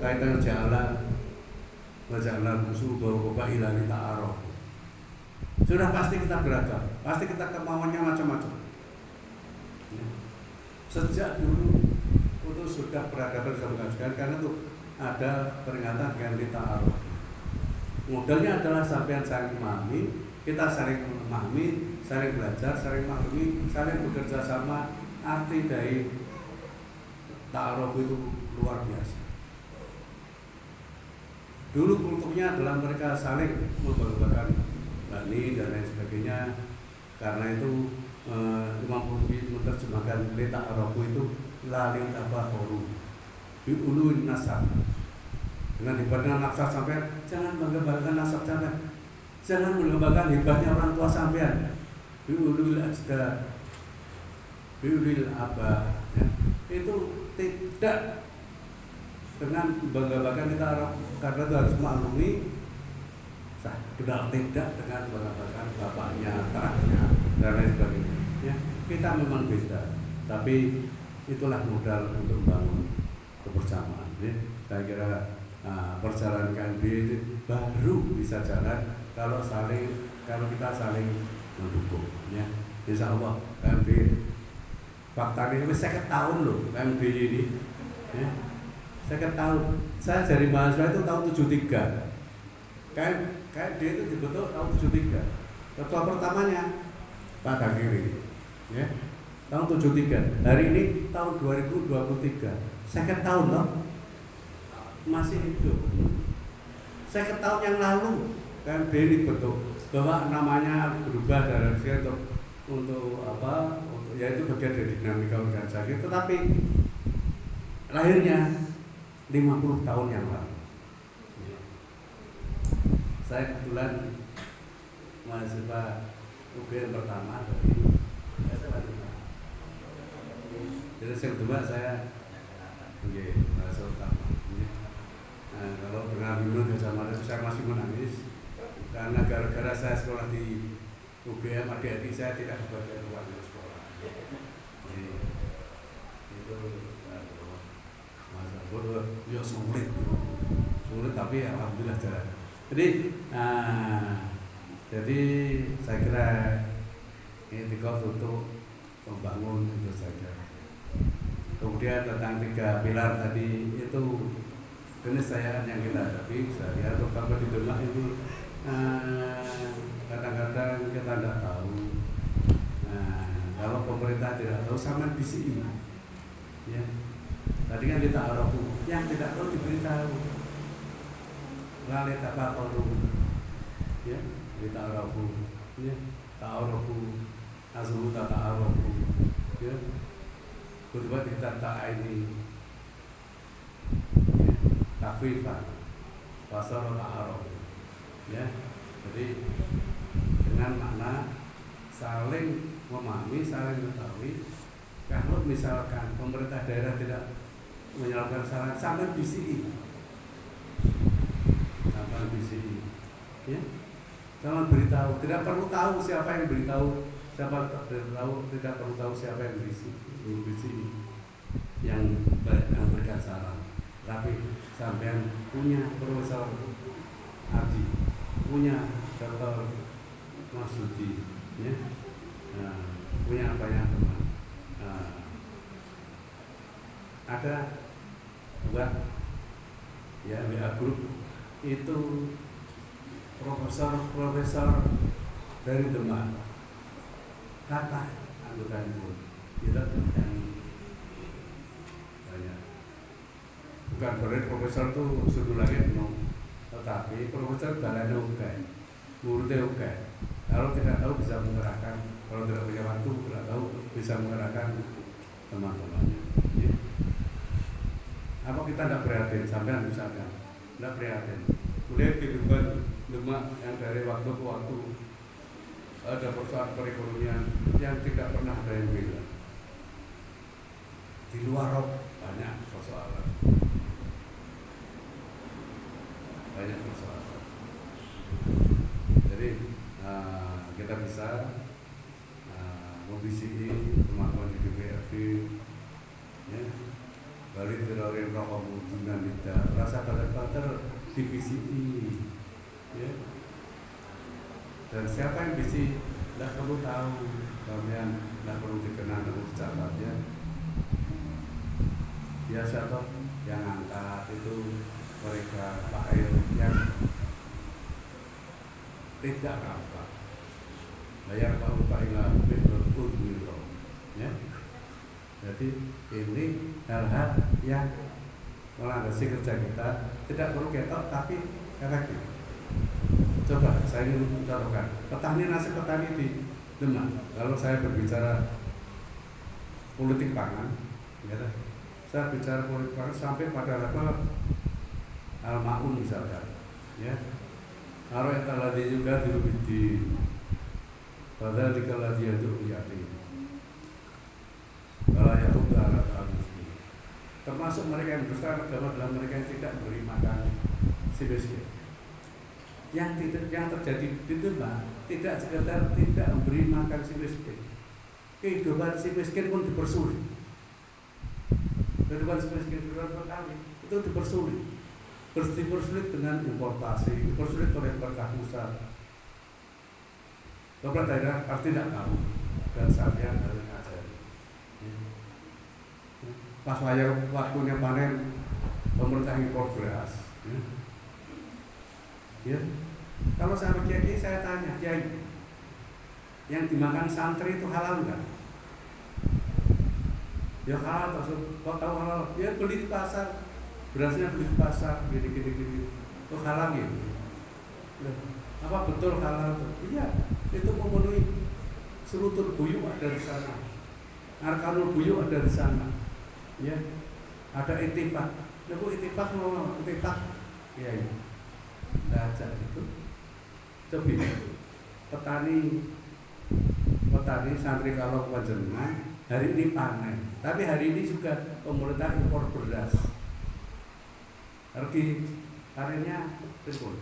kaitan jalan wajahlah musuh bahwa ilahi ta'aruf. Sudah pasti kita beragam, pasti kita kemauannya macam-macam. Sejak dulu itu sudah peradaban sudah mengajukan karena itu ada peringatan dengan ta'aruf. Modalnya adalah sampean saling memahami, kita saling memahami, saling belajar, saling memahami, saling bekerja sama. Arti dari ta'aruf itu luar biasa. Dulu kulturnya adalah mereka saling membanggakan bani dan lain sebagainya. Karena itu Imam Qurtubi menerjemahkan letak Arabu itu lali tabahoru biuluin nasab. Dengan hebatnya nasab sampean, jangan bangga-banggakan nasab sampean. Jangan bangga-banggakan hebatnya orang tua sampean. Biulul ajdad, biulil abah. Ya. Itu tidak dengan bangga-banggakan kita Arab, karena itu harus maklumi benar tidak dengan bangga-banggakan bapaknya, kakaknya dan lain sebagainya. Ya, kita memang beda, tapi itulah modal untuk membangun kebersamaan. Ya. Saya kira perjalanan KMB itu baru bisa jalan kalau kita saling mendukung. Ya. Insya Allah KMB fakta ini 50 tahun loh KMB ini. Ya. Saya tahu, saya dari mahasiswa itu tahun 73. KMB itu dibentuk tahun 73. Ketua pertamanya Pak Dagiri, ya, tahun 73. Hari ini tahun 2023. 50 tahun loh, masih hidup. 50 tahun yang lalu KMB ini bentuk, bahwa namanya berubah dari untuk apa? Yaitu bagian dari dinamika organisasi. Tetapi lahirnya 50 tahun yang lalu. Saya kebetulan mahasiswa UGM pertama dari Jadi yang kedua saya bahasa utama. Nah, kalau dengan dulu di zaman itu saya masih menangis karena gara-gara saya sekolah di UGM, adik-adik saya tidak kebagian uang sekolah. Jadi itu masa bodoh, ya sulit tapi alhamdulillah jalan. Jadi saya kira ini tikot untuk membangun itu saja. Kemudian tentang 3 pilar tadi itu keniscayaan yang kita hadapi. Saya lihat terutama di Demak itu kadang-kadang kita tidak tahu. Kalau pemerintah tidak tahu sama BCI, ya. Tadi kan kita arahu, yang tidak tahu diberitahu. Lalu tak apa ya, kita arahu, ya, ta'arafu, azhu ta'arafu, ya. Kedua kita ta'aini, ya, takfifan, pasal ta'arafu, ya. Jadi dengan makna saling memahami, saling mengetahui. Kalau misalkan pemerintah daerah tidak menyalurkan saran, sampai BCI, ya, jangan beritahu. Tidak perlu tahu siapa yang beritahu, tidak perlu tahu siapa yang BCI yang berikan saran. Tapi sampai punya Profesor Adi, punya Dr. Masudi, ya, punya banyak teman. Ada buat ya WA Group itu profesor dari Demak, kata anggota itu kita yang banyak. Bukan berarti profesor itu sudah lagi no, tetapi profesor balanya oke, muridnya oke. Kalau tidak tahu bisa mengerahkan, kalau tidak punya waktu tidak tahu bisa mengerahkan teman-temannya. Ya. Apa kita tidak prihatin sampai misalkan tidak prihatin? Melihat kehidupan Demak yang dari waktu ke waktu ada persoalan perekonomian yang tidak pernah ada yang bilang. Di luar banyak persoalan. Jadi kita bisa membisiki kemampuan di DPRD, ya, balik terorin rokok dan tidak rasa kader di BCI, ya. Dan siapa yang BCI tidak perlu tahu, kalian tidak perlu dikenal dan dicatat, ya. Biasa toh yang angkat itu mereka Pak Air yang tidak apa bayar Pak Upailah betul betul, ya. Jadi ini hal-hal yang melandasi kerja kita, tidak perlu ketok tapi efektif. Coba saya ingin mencontohkan petani, nasib petani di Demak. Kalau saya berbicara politik pangan, ya, saya bicara politik pangan sampai pada level Al-Ma'un misalkan, ya. Kalau etaladi juga di padahal dikala dia itu lihat. Kalau yang sudah alat termasuk mereka yang besar adalah dalam mereka yang tidak memberi makan si miskin. Yang terjadi di Demak tidak sekedar tidak memberi makan si miskin, kehidupan si miskin pun dipersulit. Kehidupan si miskin itu dipersulit, dipersulit dengan importasi, dipersulit oleh pemerintah pusat. Pemerintah daerah pasti tidak tahu dan saya harus ngajari. Pas waktunya panen pemerintah impor beras, ya. Kalau sama kiai saya tanya, kiai, yang dimakan santri itu halal enggak? Ya halal, kok tahu halal? Ya beli di pasar, berasnya beli di pasar, gini. Itu halal gitu. Apa betul halal itu? Iya, itu memenuhi selutur buyuk ada di sana, arkanul buyuk ada di sana. Ya, ada itifak. Ya bu, itifak mau itifak, ya. Baca itu, coba petani santri kalau panjenengan hari ini panen, tapi hari ini juga pemerintah impor beras. Hargi panennya turun.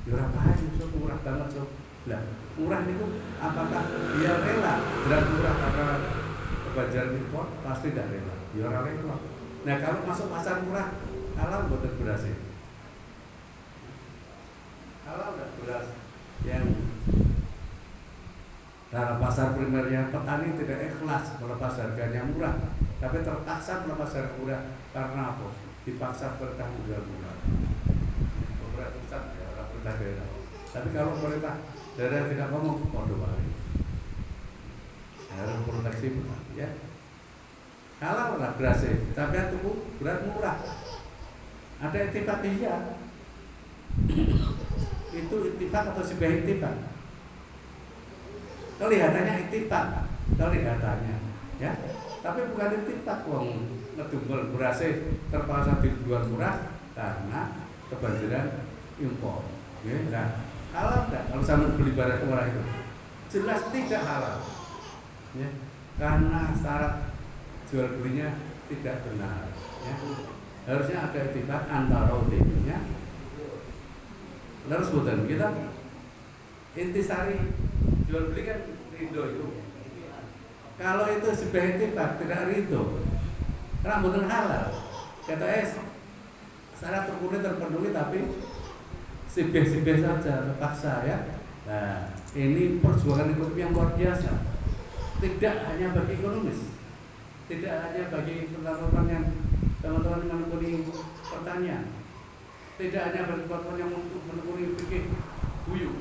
Ya ora payu, so murah banget so. Lah, murah niku apakah dia rela beras murah karena kebanjiran impor? Pasti tidak rela. Ya ora rela. Nah, kalau masuk pasar murah, halal mboten beras e. Halal enggak beras yang dalam pasar primernya petani tidak ikhlas melepas harganya murah, tapi terpaksa melepas harga murah karena apa? Dipaksa bertanggung jawab murah. Pemerintah pusat ya, pemerintah daerah. Tapi kalau pemerintah daerah tidak ngomong, waduh balik. Harus proteksi petani ya. Halal lah berasnya, tapi tunggu beras murah. Ada ittifaq iya. Itu ittifaq atau sebuah ittifaq? Kelihatannya ittifaq, kelihatannya, ya. Tapi bukan ittifaq, wong ngedumel berasnya terpaksa dijual murah karena kebanjiran impor. Ya, nah, halal enggak kalau sama beli barang murah itu? Jelas tidak halal. Ya, karena syarat jual belinya tidak benar. Ya. Harusnya ada ittifaq antara udahnya. Terus bukan kita intisari jual beli kan ridho itu. Kalau itu sebuah ittifaq tidak ridho, karena bukan halal. Kata syarat rukunnya terpenuhi tapi sibeh-sibeh saja terpaksa ya. Nah, ini perjuangan ekonomi yang luar biasa. Tidak hanya bagi ekonomis, tidak hanya bagi teman-teman yang menekuni pertanian, tidak hanya bagi teman-teman yang menekuni fikih buyut.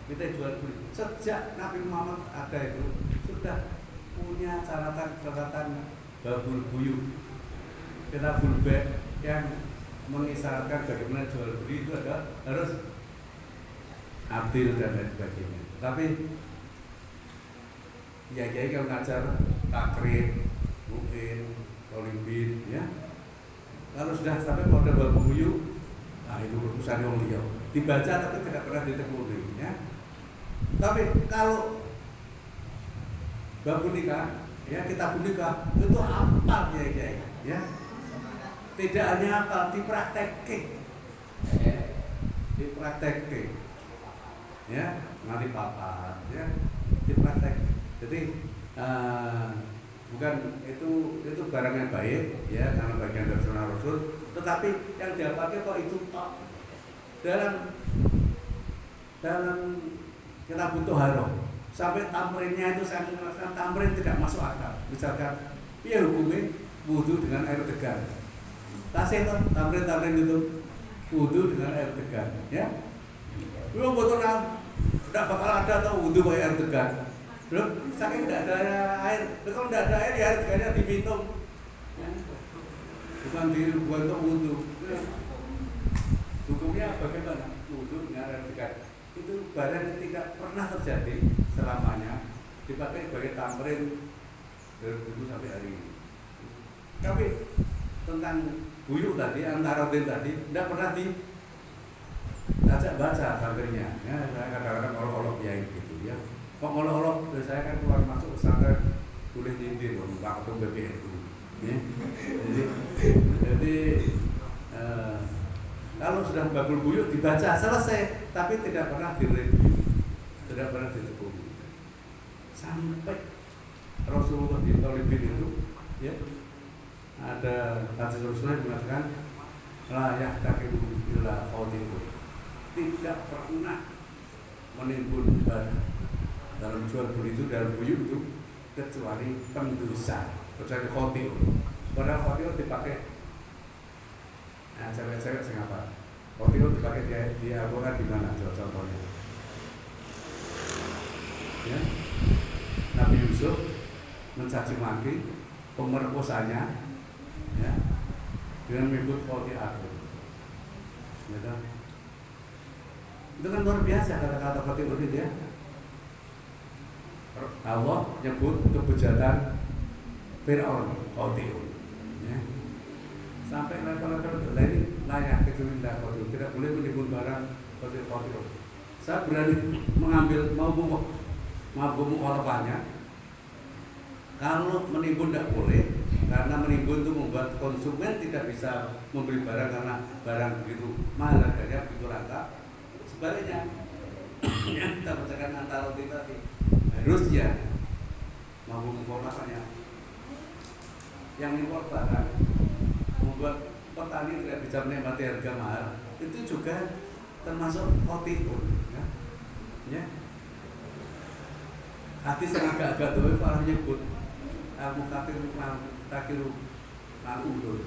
Kita jual beli. Sejak Nabi Muhammad ada itu sudah punya catatan babul buyut. Kita bulbe yang mengisyaratkan bagaimana jual beli itu ada harus adil dan lain sebagainya. Tapi ya kalau ngajar takrib, mungkin olimpin, ya. Kalau sudah sampai pada babul buyut, nah itu urusan yang beliau dibaca tapi tidak pernah ditekuni, ya. Tapi kalau babul nikah, ya kita nikah itu apa ya? Tidak hanya apa dipraktekke, ya nanti papat, ya dipraktekke. Jadi bukan itu barang yang baik, ya karena bagian dari sunnah Rasul. Tetapi yang dapatnya kok itu tok dalam kita butuh haram. Sampai tamrinnya itu saya mengatakan tamrin tidak masuk akal. Misalkan, iya hukumnya wudu dengan air tegar. Tasih toh tamrin itu wudu dengan air tegar, ya. Belum betul tidak bakal ada atau wudu pakai air tegar. Belum, saking tidak ada air. Kalau tidak ada air, ya air tegarnya diminum. Ya. Bukan untuk wudu. Hukumnya bagaimana? Wudu dengan air tegar. Itu barang yang tidak pernah terjadi selamanya dipakai sebagai tamrin dari dulu sampai hari ini. Tapi tentang buyut tadi, antara tadi tidak pernah diajak baca santrinya. Ya, saya kadang-kadang olok-olok ya gitu ya. Kok olok-olok saya kan keluar masuk pesantren boleh nyindir Pak Ketum BPNU. Ya. Jadi kalau sudah babul buyut dibaca selesai, tapi tidak pernah direview, tidak pernah ditekuni. Sampai Rasulullah di Talibin itu, ya ada hadis Rasulullah yang mengatakan la yahtakiru illa khawdiku, tidak pernah menimbun ibadah dalam jual beli itu, dalam buyut itu kecuali pendosa, kecuali khawdiku. Padahal khawdiku dipakai. Nah, cewek-cewek sing apa? Khawdiku dipakai dia kan di mana? Contohnya, ya Nabi Yusuf mencaci maki pemerkosanya, ya, dengan menyebut khawdi'atun. Ya, itu kan luar biasa kata-kata khawdi'atun ya. Allah nyebut kebejatan Fir'aun khawdi'un, ya. Sampai level-level itu ini layak kecuali khawdi'un, tidak boleh menimbun barang khawdi'un. Saya berani mengambil mau mukhalafahnya Kalau menimbun tidak boleh, karena menimbun itu membuat konsumen tidak bisa membeli barang karena barang begitu mahal harganya, begitu langka. Sebaliknya, yang kita bacakan antara kita harusnya mampu mengumpulkannya. Yang impor barang membuat petani tidak bisa menikmati harga mahal, itu juga termasuk khotibun, ya. Hadis yang agak-agak dulu orang menyebut al-mukatir takiru al-ulul.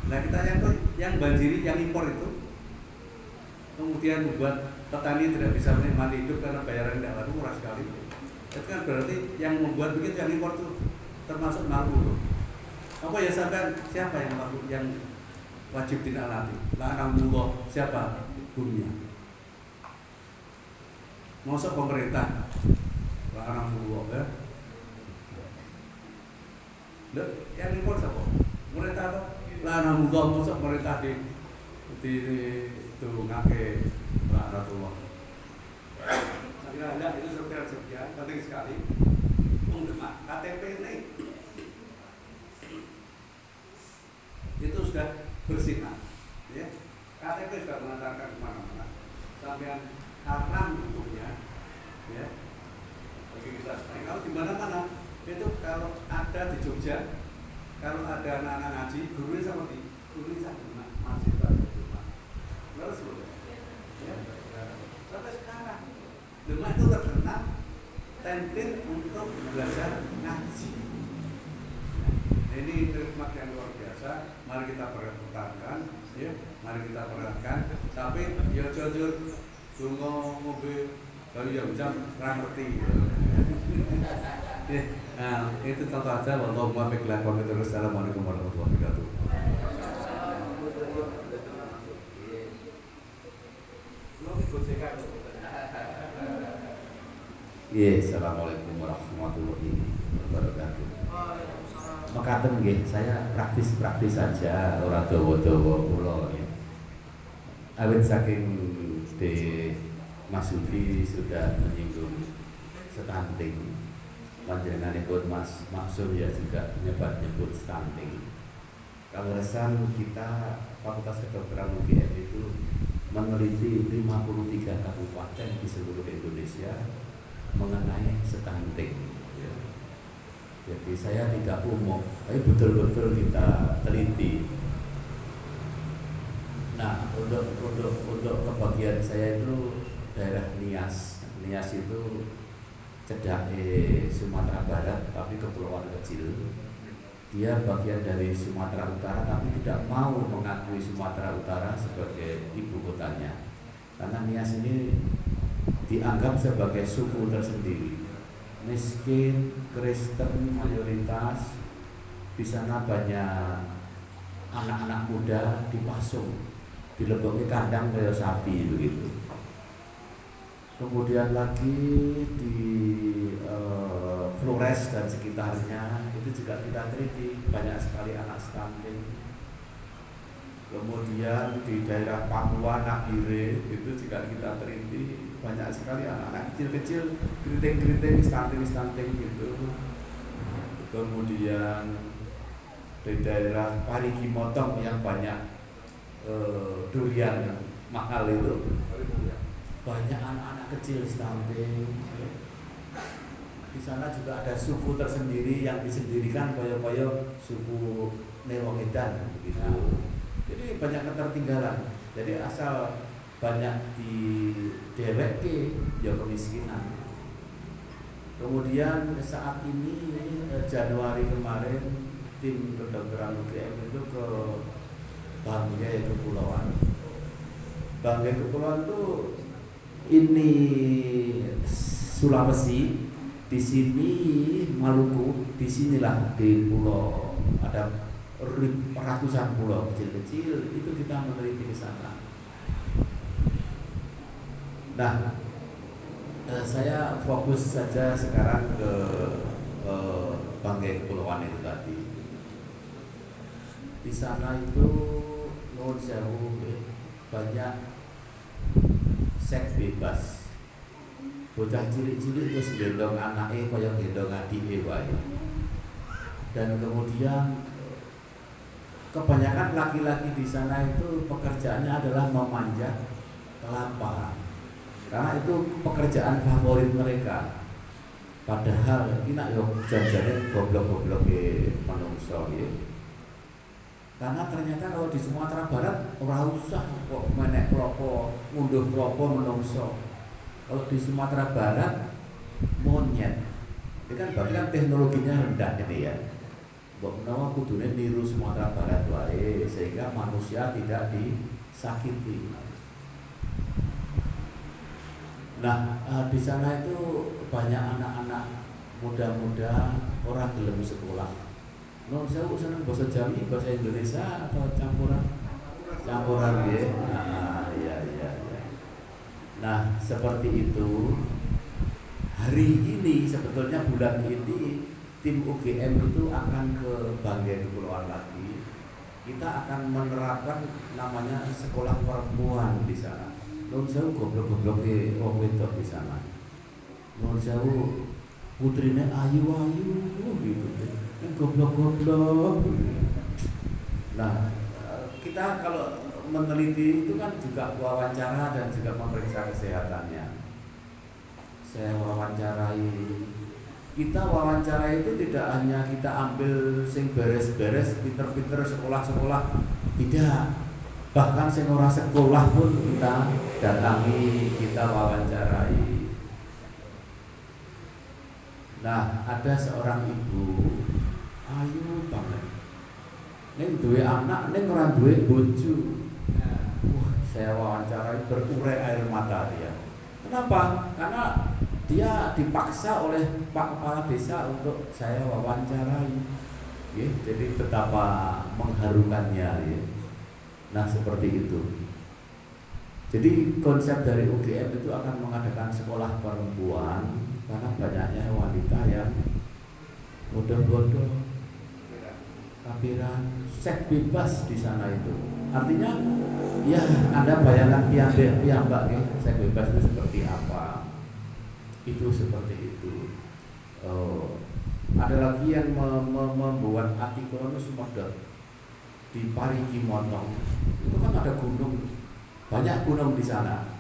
Nah kita yang banjiri, yang impor itu kemudian membuat petani tidak bisa menikmati hidup karena bayaran tidak laku murah sekali. Itu kan berarti yang membuat begitu yang impor itu termasuk al-ulul. Apa ya sampai siapa yang wajib dinalati? La'anahullah, siapa? Dunia. Masuk pemerintah. La'anahullah ya. Loh, yang impor siapa? Pemerintah apa? La'anahullah, masuk pemerintah di itu ngake la'anahullah. Saya itu sekian penting sekali. Demak KTP ini itu sudah bersinar, ya. KTP sudah mengantarkan kemana-mana. Sampai haram hukumnya, ya. Bagi kita. Kalau di mana-mana itu kalau ada di Jogja, kalau ada anak-anak ngaji, gurunya sama di gurunya sama masih ada di rumah. Terus ya. Sampai sekarang, Demak itu terkenal template untuk belajar ngaji. Ini khidmat yang luar biasa. Mari kita pertahankan, ya. Mari kita pertahankan. Tapi ya jujur, tunggu mobil baru jam kurang ngerti. Ya, nah, itu contoh aja. Wallahu muwaffiq ila aqwamit thoriq. Assalamualaikum warahmatullahi wabarakatuh. Assalamualaikum warahmatullahi wabarakatuh. Mekaten nggih, saya praktis saja, ora dawa-dawa kula ya. Awit saking De Mas Yudi sudah menyinggung stunting. Panjenenganipun Mas Maksur ya juga nyebut stunting. Kaleresan kita Fakultas Kedokteran UGM itu meneliti 53 kabupaten di seluruh Indonesia mengenai stunting. Ya. Jadi saya tidak umum, tapi betul-betul kita teliti. Nah, untuk kebagian saya itu daerah Nias. Nias itu cedake Sumatera Barat, tapi kepulauan kecil. Dia bagian dari Sumatera Utara, tapi tidak mau mengakui Sumatera Utara sebagai ibu kotanya. Karena Nias ini dianggap sebagai suku tersendiri. Miskin, Kristen mayoritas, di sana banyak anak-anak muda dipasung, dileboki kandang kayak sapi begitu. Kemudian lagi di Flores dan sekitarnya itu juga kita teliti banyak sekali anak stunting. Kemudian di daerah Papua Nabire itu juga kita teliti banyak sekali anak-anak kecil-kecil keriting stunting gitu. Kemudian di daerah Parigi Motong yang banyak durian mahal itu banyak anak-anak kecil stunting. Di sana juga ada suku tersendiri yang disendirikan koyo-koyo suku Newogedan begitu. Jadi banyak ketertinggalan. Jadi asal banyak di DWK ya kemiskinan. Kemudian saat ini Januari kemarin tim kedokteran UGM itu ke Banggai Kepulauan. Banggai Kepulauan itu ini Sulawesi, di sini Maluku, di sinilah di pulau ada ratusan pulau kecil-kecil itu kita meneliti di sana. Nah, saya fokus saja sekarang ke Banggai Kepulauan itu tadi. Di sana itu nuwun sewu banyak seks bebas. Bocah cilik-cilik wis gendong anake kaya gendong adike wae. Dan kemudian kebanyakan laki-laki di sana itu pekerjaannya adalah memanjat kelapa, karena itu pekerjaan favorit mereka. Padahal ini nak yo janjane goblok-goblok manungsa ya. Karena ternyata kalau di Sumatera Barat ora usah kok menek klopo, ngunduh klopo menungso. Kalau di Sumatera Barat monyet. Itu kan berarti kan teknologinya rendah ini ya. Mbok menawa kudune niru Sumatera Barat wae sehingga manusia tidak disakiti. Nah, di sana itu banyak anak-anak muda-muda orang gelem sekolah. Non saya seneng bahasa Jawi, bahasa Indonesia atau campuran? Campuran ya. Nah, iya. Nah, seperti itu. Hari ini sebetulnya bulan ini tim UGM itu akan ke Banggai Kepulauan lagi. Kita akan menerapkan namanya sekolah perempuan di sana. Nun sewu goblok-goblok wong wedok di sana. Nun sewu putrine ayu-ayu gitu. Goblok-goblok. Nah, kita kalau meneliti itu kan juga wawancara dan juga memeriksa kesehatannya. Saya wawancarai. Kita wawancara itu tidak hanya kita ambil sing beres-beres, pinter-pinter sekolah-sekolah, tidak. Bahkan sing ora sekolah pun kita datangi, kita wawancarai. Nah, ada seorang ibu ayu banget. Ning duwe anak, ning ora duwe bojo. Wah, saya wawancarai berurai air mata dia. Kenapa? Karena dia dipaksa oleh Pak Kepala Desa untuk saya wawancarai. Ya, jadi betapa mengharukannya ya. Nah, seperti itu. Jadi konsep dari UGM itu akan mengadakan sekolah perempuan karena banyaknya wanita yang bodoh-bodoh, kafiran, seks bebas di sana itu. Artinya, ya Anda bayangkan piyambak ya, seks bebas itu seperti apa? Itu seperti itu. Ada lagi yang membuat artikel Sumedang di Parigi Motong. Itu kan ada gunung, banyak gunung di sana.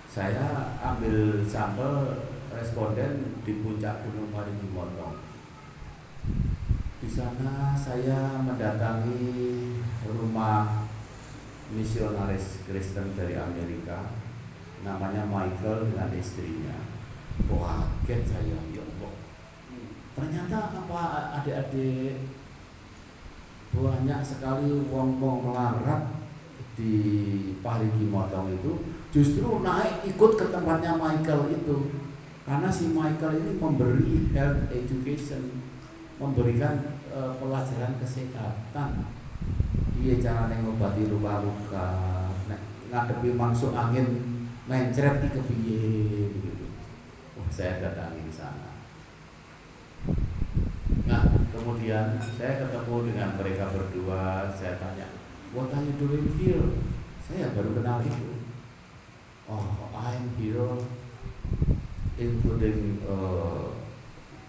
Saya ambil sampel responden di puncak Gunung Parigi Motong. Di sana saya mendatangi rumah misionaris Kristen dari Amerika, namanya Michael dengan istrinya. Kaget saya, ya Allah. Ternyata apa adik-adik banyak sekali wong-wong melarat di Parigi Motong itu justru naik ikut ke tempatnya Michael itu. Karena si Michael ini memberi health education, memberikan pelajaran kesehatan. Dia carane ngobati luka-luka, ngadepi masuk angin mencret iki kepiye begitu. Oh, saya datangi di sana. Nah, kemudian saya ketemu dengan mereka berdua, saya tanya, "What are you doing here?" Saya baru kenal itu. "Oh, I'm here including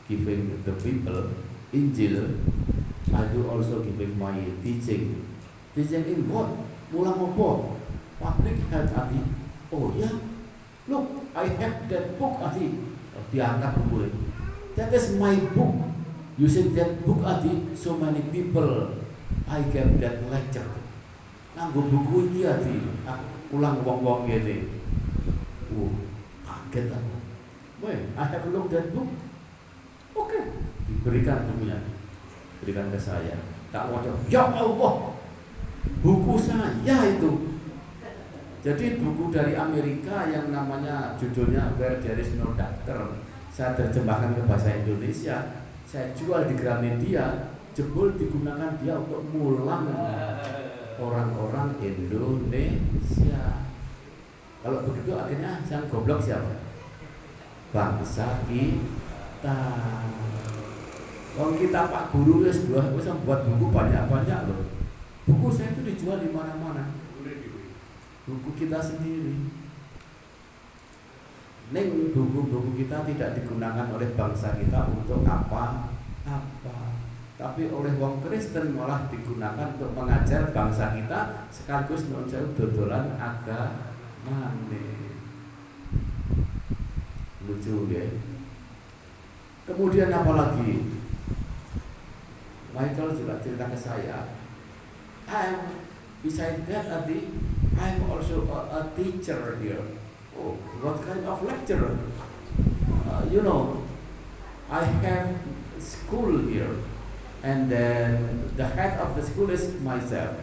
giving the people Injil. I do also giving my teaching. Teaching in what? Mulang apa? Public health Adi." "Oh ya, look, I have that book Adi." Diangkat buku. "That is my book. Using that book Adi, so many people I gave that lecture." Nganggo buku iki Adi, aku ulang wong-wong ngene. Kaget aku. "Weh, I have looked that book." Oke, diberikan bukunya. Berikan ke saya. Tak wajar. Ya Allah, buku saya itu. Jadi buku dari Amerika yang namanya judulnya Where There Is No Doctor, saya terjemahkan ke bahasa Indonesia, saya jual di Gramedia, jebol digunakan dia untuk mulang orang-orang Indonesia. Kalau begitu akhirnya yang goblok siapa? Bangsa kita. Kalau kita Pak Guru wis buat buku banyak-banyak loh. Buku saya itu dijual di mana-mana. Buku kita sendiri. Buku-buku kita tidak digunakan oleh bangsa kita untuk apa? apa. Tapi oleh wong Kristen malah digunakan untuk mengajar bangsa kita sekaligus menunjukkan dodolan agama. Lucu ya. Kemudian apa lagi? Michael juga cerita ke saya, beside that tadi, I'm also a teacher here. Oh, what kind of lecturer? You know, I have school here, and then the head of the school is myself,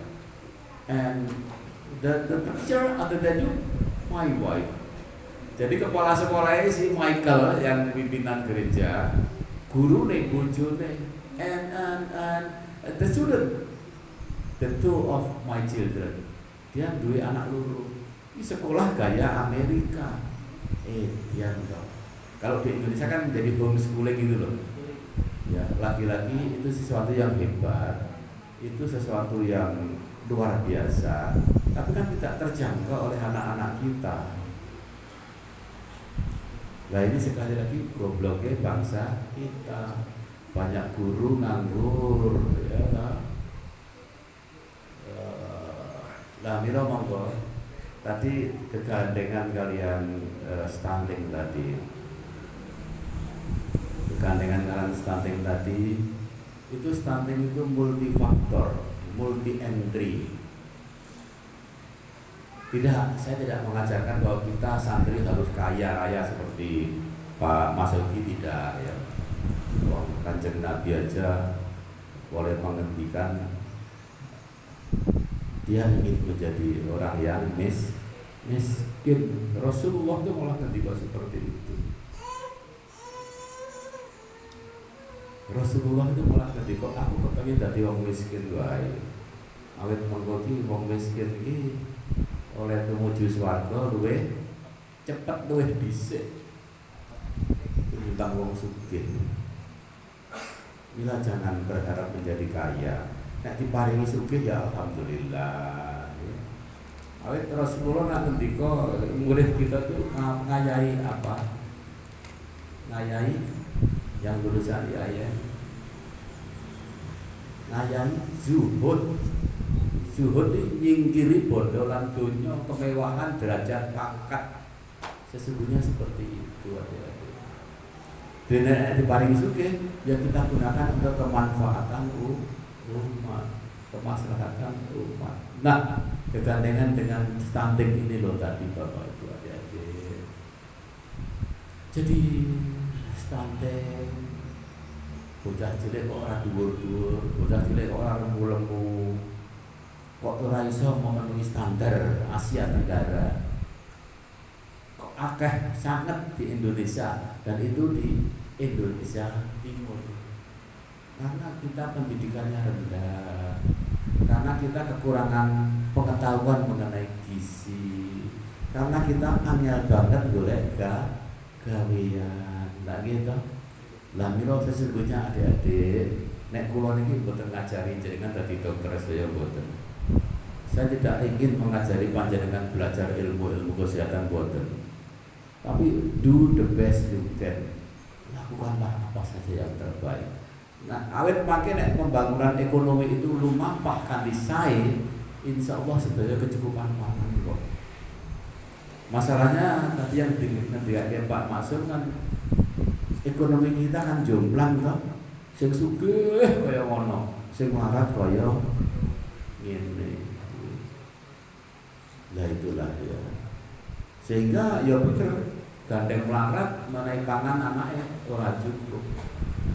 and the teacher other than you, my wife. Jadi kepala sekolahnya si Michael yang pimpinan gereja, guru nih, bojone. And the student, the two of my children, dia dua anak loro. Ini sekolah gaya Amerika. Dia enggak. Kalau di Indonesia kan jadi homeschooling gitu loh. Ya, laki-laki itu sesuatu yang hebat, itu sesuatu yang luar biasa. Tapi kan tidak terjangkau oleh anak-anak kita. Nah ini sekali lagi gobloknya bangsa kita. Banyak guru nganggur ya lah. Milo monggo tadi kegandengan kalian stunting tadi, itu stunting itu multifaktor, multi entry. Tidak, saya tidak mengajarkan bahwa kita santri harus kaya seperti Pak Masuki, tidak ya. Kanjeng Nabi aja boleh menghentikan dia ingin menjadi orang yang miskin. Rasulullah itu malah ngendikan seperti itu. Rasulullah itu malah ngendikan aku kepengin dadi wong miskin wae. Awit mengko ki wong miskin iki oleh tumuju swarga luwih cepet luwih dhisik tinimbang wong sugih. Mila jangan berharap menjadi kaya. Nek diparingi sugih ya alhamdulillah. Awet terus kula nak ngendika murid kita tuh ngayai apa? Ngayai yang dulu saya ya. Ngayai zuhud. Zuhud itu nyingkiri bondo lan donya, kemewahan, derajat, pangkat. Sesungguhnya seperti itu adik-adik. Dene diparingi sugih ya kita gunakan untuk kemanfaatan umat, kemaslahatan umat. Nah, kegandengan dengan stunting ini loh tadi Bapak Ibu adik-adik. Jadi stunting, bocah cilik kok ora dhuwur-dhuwur, bocah cilik kok ora lemu-lemu, kok ora iso memenuhi standar Asia Tenggara. Kok akeh sangat di Indonesia, dan itu di Indonesia Timur. Karena kita pendidikannya rendah, karena kita kekurangan pengetahuan mengenai gizi, karena kita angel banget golek gawean, tak gitu. Lah mila sesungguhnya adik-adik, nek kula niki mboten ngajari jenengan dadi dokter saya mboten. Saya tidak ingin mengajari panjenengan belajar ilmu kesehatan mboten. Tapi do the best you can. Lakukanlah apa saja yang terbaik. Nah, awet pakai nek pembangunan ekonomi itu lumampah kan disae, insya Allah sedaya kecukupan pangan kok. Masalahnya tadi yang ngendikake Pak Maksud kan ekonomi kita kan jomplang toh. Sing sugih kaya ngono, sing melarat kaya ngene. Lah itulah ya. Sehingga ya bener gandeng melarat menaik pangan anaknya ora cukup.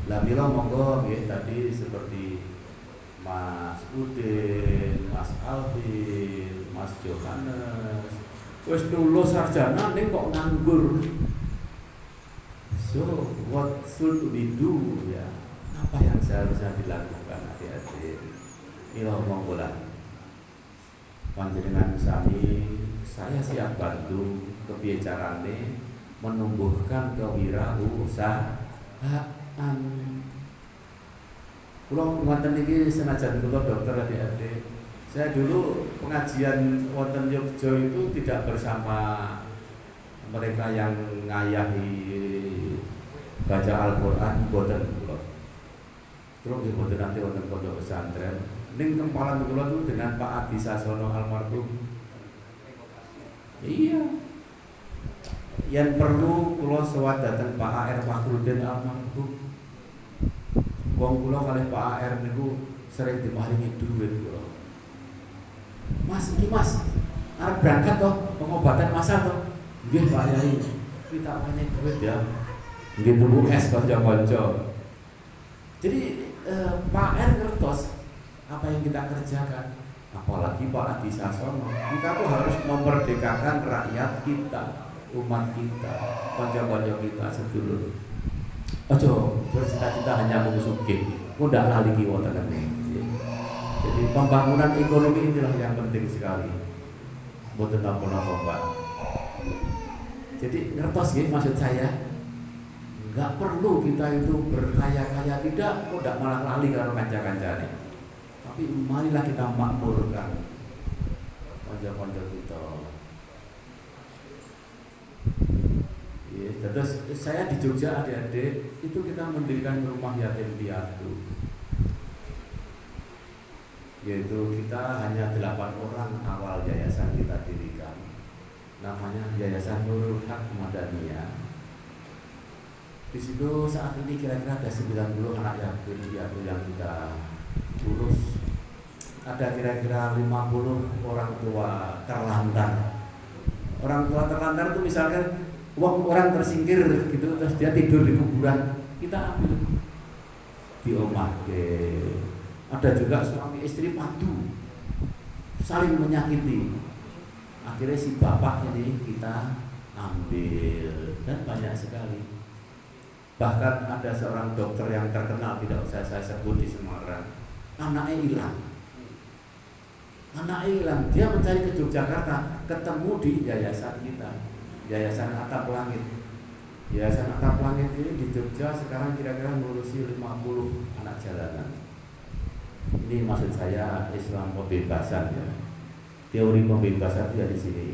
Lah mila monggo nggih tadi seperti Mas Udin, Mas Alvin, Mas Johannes wis lulus sarjana ning kok nganggur. So what should we do ya? Apa yang seharusnya dilakukan adik-adik? Mila monggo lah. Panjenengan sami saya siap bantu kepiye carane menumbuhkan kewirausahaan. Kula ngoten niki senajan kula dokter adik-adik. Saya dulu pengajian wonten Yogya itu tidak bersama mereka yang ngayahi baca Al-Qur'an, boten kula. Terus nggih boten nanti wonten pondok pesantren. Ning kempalan kula tuh dengan Pak Adi Sasono almarhum. Iya. Yang perlu kula sewat dateng Pak AR Fakhrudin almarhum. Wong kula kalih Pak AR niku sering diparingi duit kula. Mas, iki Mas, arep berangkat toh pengobatan masal toh. Nggih Pak Yai. Kita paringi duit ya. Nggih tuku es kanca-kanca. Jadi Pak R ngertos apa yang kita kerjakan. Apalagi Pak Adi Sasono, kita tuh harus memerdekakan rakyat kita, umat kita, kanca-kanca kita sedulur. Ojo bercita-cita hanya mengusugih, mudah lali kiwa tenan. Jadi pembangunan ekonomi inilah yang penting sekali. Mboten napa-napa, Pak. Jadi ngertos nggih maksud saya? Enggak perlu kita itu berkaya-kaya, tidak, kok ndak malah lali karo kanca-kancane. Tapi marilah kita makmurkan kanca-kanca kita. Ya, terus saya di Jogja adik-adik itu kita mendirikan rumah yatim piatu. Yaitu kita hanya 8 orang awal yayasan kita dirikan. Namanya Yayasan Nurul Haq Madaniyah. Di situ saat ini kira-kira ada 90 anak yatim piatu yang kita urus. Ada kira-kira 50 orang tua terlantar. Orang tua terlantar itu misalkan orang tersingkir gitu, terus dia tidur di kuburan, kita ambil di omah. Ada juga suami istri padu, saling menyakiti. Akhirnya si bapak ini kita ambil, dan banyak sekali. Bahkan ada seorang dokter yang terkenal, tidak usah saya sebut di Semarang, anaknya hilang. Dia mencari ke Yogyakarta, ketemu di yayasan kita, Yayasan Atap Langit. Yayasan Atap Langit ini di Jogja sekarang kira-kira ngurusi 50 anak jalanan. Ini maksud saya Islam pembebasan ya. Teori pembebasan itu di sini.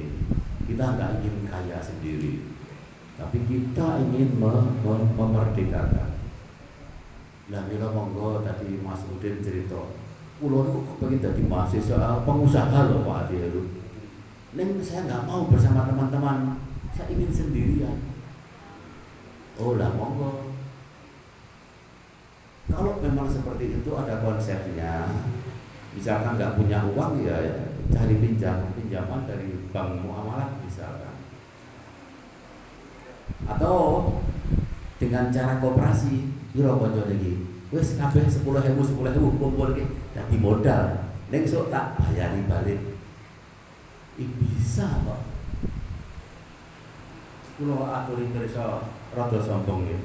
Kita nggak ingin kaya sendiri, tapi kita ingin memerdekakan. Lah mila monggo tadi Mas Udin cerita, pulau itu pengen jadi mahasiswa pengusaha loh Pak Adi itu. Neng saya nggak mau bersama teman-teman, saya ingin sendirian. Oh lah monggo. Kalau memang seperti itu ada konsepnya, misalkan nggak punya uang ya cari pinjaman dari bank muamalah misalkan. Atau dengan cara koperasi, kira konco lagi, wes kabeh 10.000 kumpul ki dadi modal. Ning sok tak bayari balik. Bisa kok. Kulo aturi kersa rada sombong ya.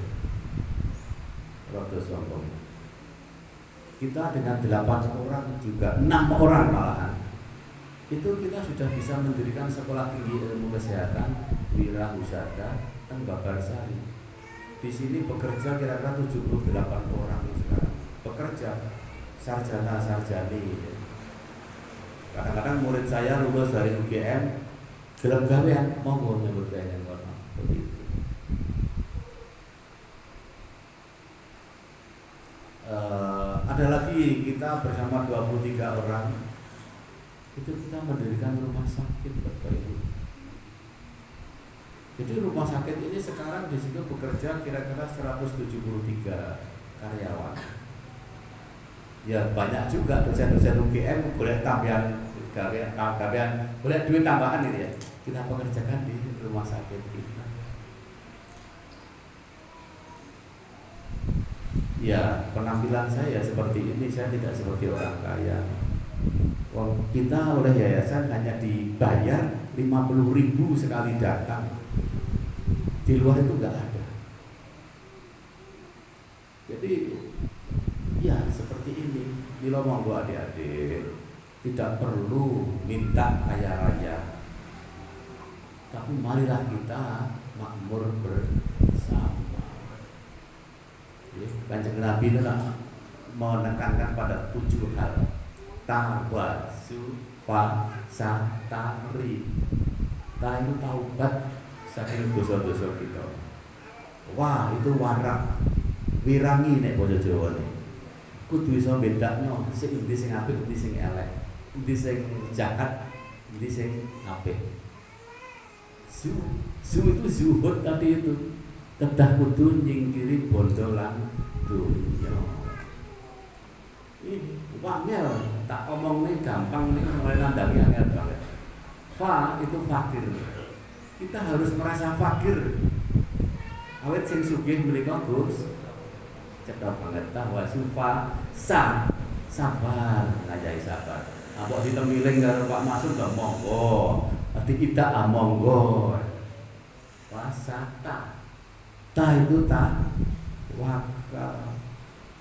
Rada sombong. Kita dengan 8 orang juga 6 orang malahan. Itu kita sudah bisa mendirikan sekolah tinggi ilmu kesehatan wirausaha Tenggabarsari. Di sini bekerja kira-kira 78 orang sekarang. Bekerja sarjana-sarjani. Kadang-kadang murid saya lulus dari UGM, gelem gawean monggo nyebut gawean kono. Begitu. Ada lagi kita bersama 23 orang. Itu kita mendirikan rumah sakit Bapak Ibu. Jadi rumah sakit ini sekarang di situ bekerja kira-kira 173 karyawan. Ya banyak juga dosen-dosen UGM boleh tambahan boleh duit tambahan ini ya. Kita pekerjakan di rumah sakit kita. Ya penampilan saya seperti ini, saya tidak seperti orang kaya. Kita oleh yayasan hanya dibayar 50.000 sekali datang. Di luar itu enggak ada. Jadi ya seperti ini. Mila monggo adik-adik, tidak perlu minta kaya raya, tapi marilah kita makmur bersama. Kanjeng Nabi itu menekankan pada 7 hal. Tawasu fa satari. Ta itu taubat saking dosa-dosa kita. Wah itu warak, wirangi nek basa Jawa nih. kudu iso bedakno sing endi sing apik, endi sing elek, endi sing jahat, endi sing apik. Itu zuhud tadi itu. Kedah kudu nyingkiri bondo lan dunya. Ini wangel, tak omong nih gampang nih, mulai nandangi angel banget. Fa itu fakir. Kita harus merasa fakir. Awet sing sugih menika Gus. Cedhak banget ta wa sufa sabar, ngajai sabar. Apa ditemiling karo Pak Masud gak monggo. Ati kita monggo. Wasata. Ta itu ta wakal.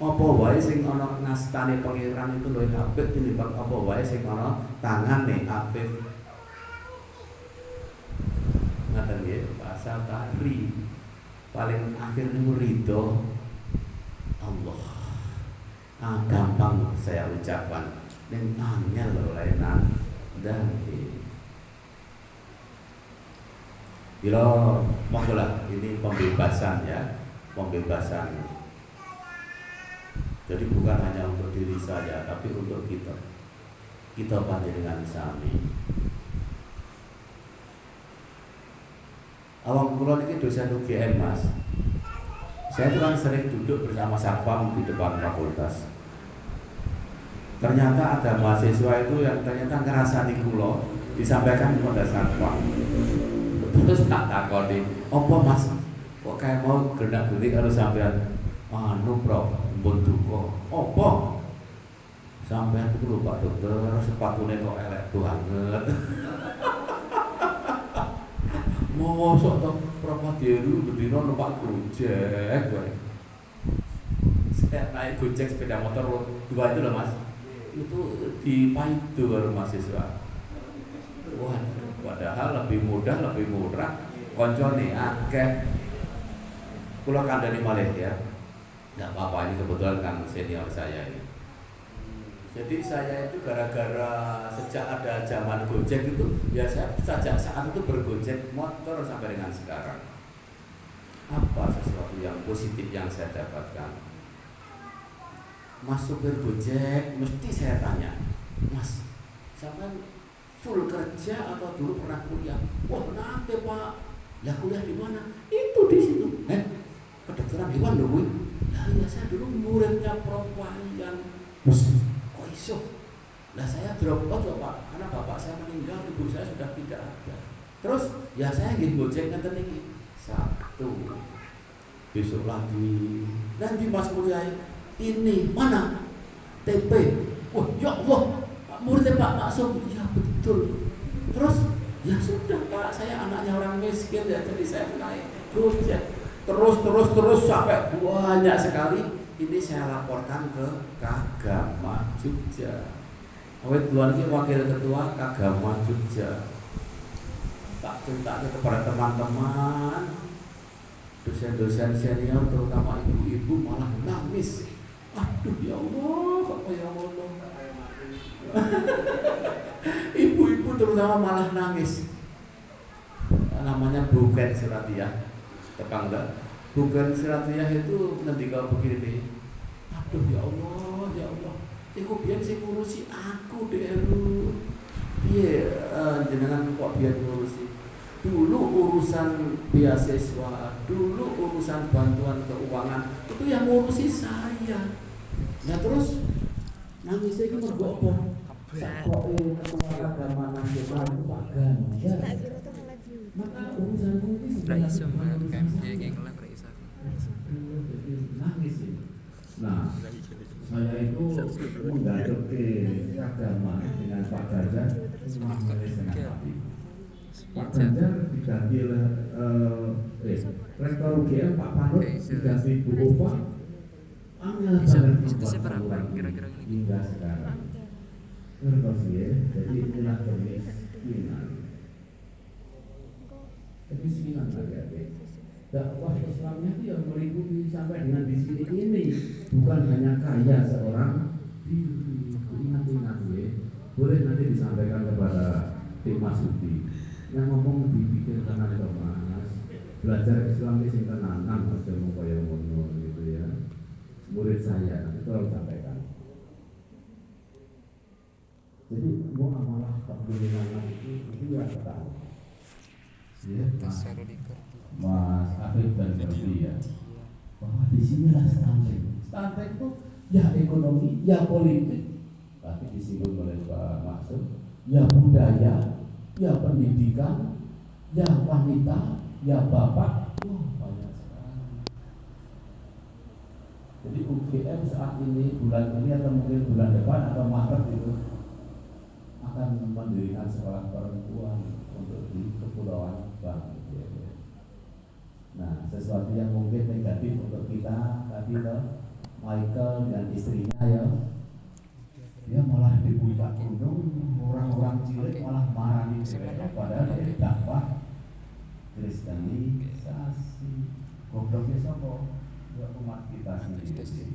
Apa wae sing ana ngastane pangeran itu luwih apik tinimbang apa wae sing ana tangane afif. Ngaten nggih, pasal tari. Paling akhir niku ridho Allah. Gampang saya ucapkan ning angel oleh dan bila monggolah ini pembebasan ya, pembebasan. Jadi bukan hanya untuk diri saja, tapi untuk kita. Kita panjenengan sami. Awang kula niki dosen UGM Mas. Saya itu kan sering duduk bersama satpam di depan fakultas. Ternyata ada mahasiswa itu yang ternyata ngerasani kula disampaikan kepada satpam. Terus tak takoni, "Apa Mas? Kok kayak mau gerak-gerik karo sampean?" "Anu, Prof, mbon duka." "Apa?" "Sampean itu lho Pak Dokter, sepatune kok elek banget." Mosok to Prof Madiru bendina numpak Gojek wae. Saya naik Gojek sepeda motor 2 itu loh Mas. Itu di Paido karo mahasiswa. Wah, padahal lebih mudah, lebih murah. Koncone akeh. Kula kandhani malih ya. Enggak apa-apa, ini kebetulan kan senior saya ini. Jadi saya itu gara-gara sejak ada zaman Gojek itu, ya saya sejak saat itu bergojek motor sampai dengan sekarang. Apa sesuatu yang positif yang saya dapatkan? Mas supir Gojek, mesti saya tanya, "Mas, sampai full kerja atau dulu pernah kuliah?" "Wah, nanti Pak." "Lah kuliah di mana?" "Itu di situ." "Kedokteran hewan loh, Bu." "Lah ya saya dulu muridnya Prof Wayan." "Kok iso?" "Lah saya drop out loh Pak, karena bapak saya meninggal, ibu saya sudah tidak ada. Terus ya saya nggih Gojek ngeten iki." Satu. Besok lagi, "Nanti Mas kuliah ini mana?" "TP." "Wah, ya Allah, muridnya Pak Maksum." "Ya betul." "Terus?" "Ya sudah Pak, saya anaknya orang miskin ya, jadi saya naik Gojek terus sampai banyak sekali. Ini saya laporkan ke Kagama Jogja. Awet duluan ini wakil ketua Kagama Jogja. Tak cerita kepada teman-teman, dosen-dosen senior terutama ibu-ibu malah nangis. Aduh ya Allah, kok ya Allah. Ibu-ibu terutama malah nangis. Namanya bukan Siratiah. Tekang enggak? Bukan Siratiah itu nanti kalau begini. Aduh ya Allah, ya Allah. Iku biar sih ngurusi aku Deru. Iya, jenengan kok biar ngurusi. Dulu urusan beasiswa, dulu urusan bantuan keuangan itu yang ngurusi saya. Nah terus nangisnya itu mergo apa? Sakoke ketua agama nasional itu Pak Ganjar. Maka urusan itu nangis ini. Nah, saya itu menggaduki agama dengan Pak Ganjar, dengan Pak Ganjar diganti rektor UGM Pak Panut diganti Bu Ova. Angel banget kira-kira hingga sekarang. Ngertos ya, jadi inilah kemiskinan. Kemiskinan lagi. Dakwah Islamnya itu yang meliputi sampai dengan di sini ini, bukan hanya kaya seorang diri. Ingat-ingat ya, boleh nanti disampaikan kepada Tim Masuki. Yang ngomong dipikir kanan ke Mas, belajar Islam ini sing tenanan, aja mau kaya ngono gitu ya. Murid saya nanti tolong sampaikan. semua amalah kebenaran itu yang kita tahu. Ya, Mas Afif dan Ferdi ya, bahwa di sinilah stunting. Stunting itu ya ekonomi, ya politik, tadi disinggung oleh Pak Maksud, ya budaya, ya pendidikan, ya wanita, ya bapak, banyak sekali. Jadi UGM saat ini, bulan ini atau mungkin bulan depan atau Maret itu akan mendirikan sekolah perempuan untuk di Kepulauan Bang. Nah, sesuatu yang mungkin negatif untuk kita tadi loh, Michael dan istrinya ya, dia malah di puncak gunung, orang-orang cilik malah marah di mereka, padahal dia dakwah kristenisasi. Gobloknya siapa? Ya umat kita sendiri.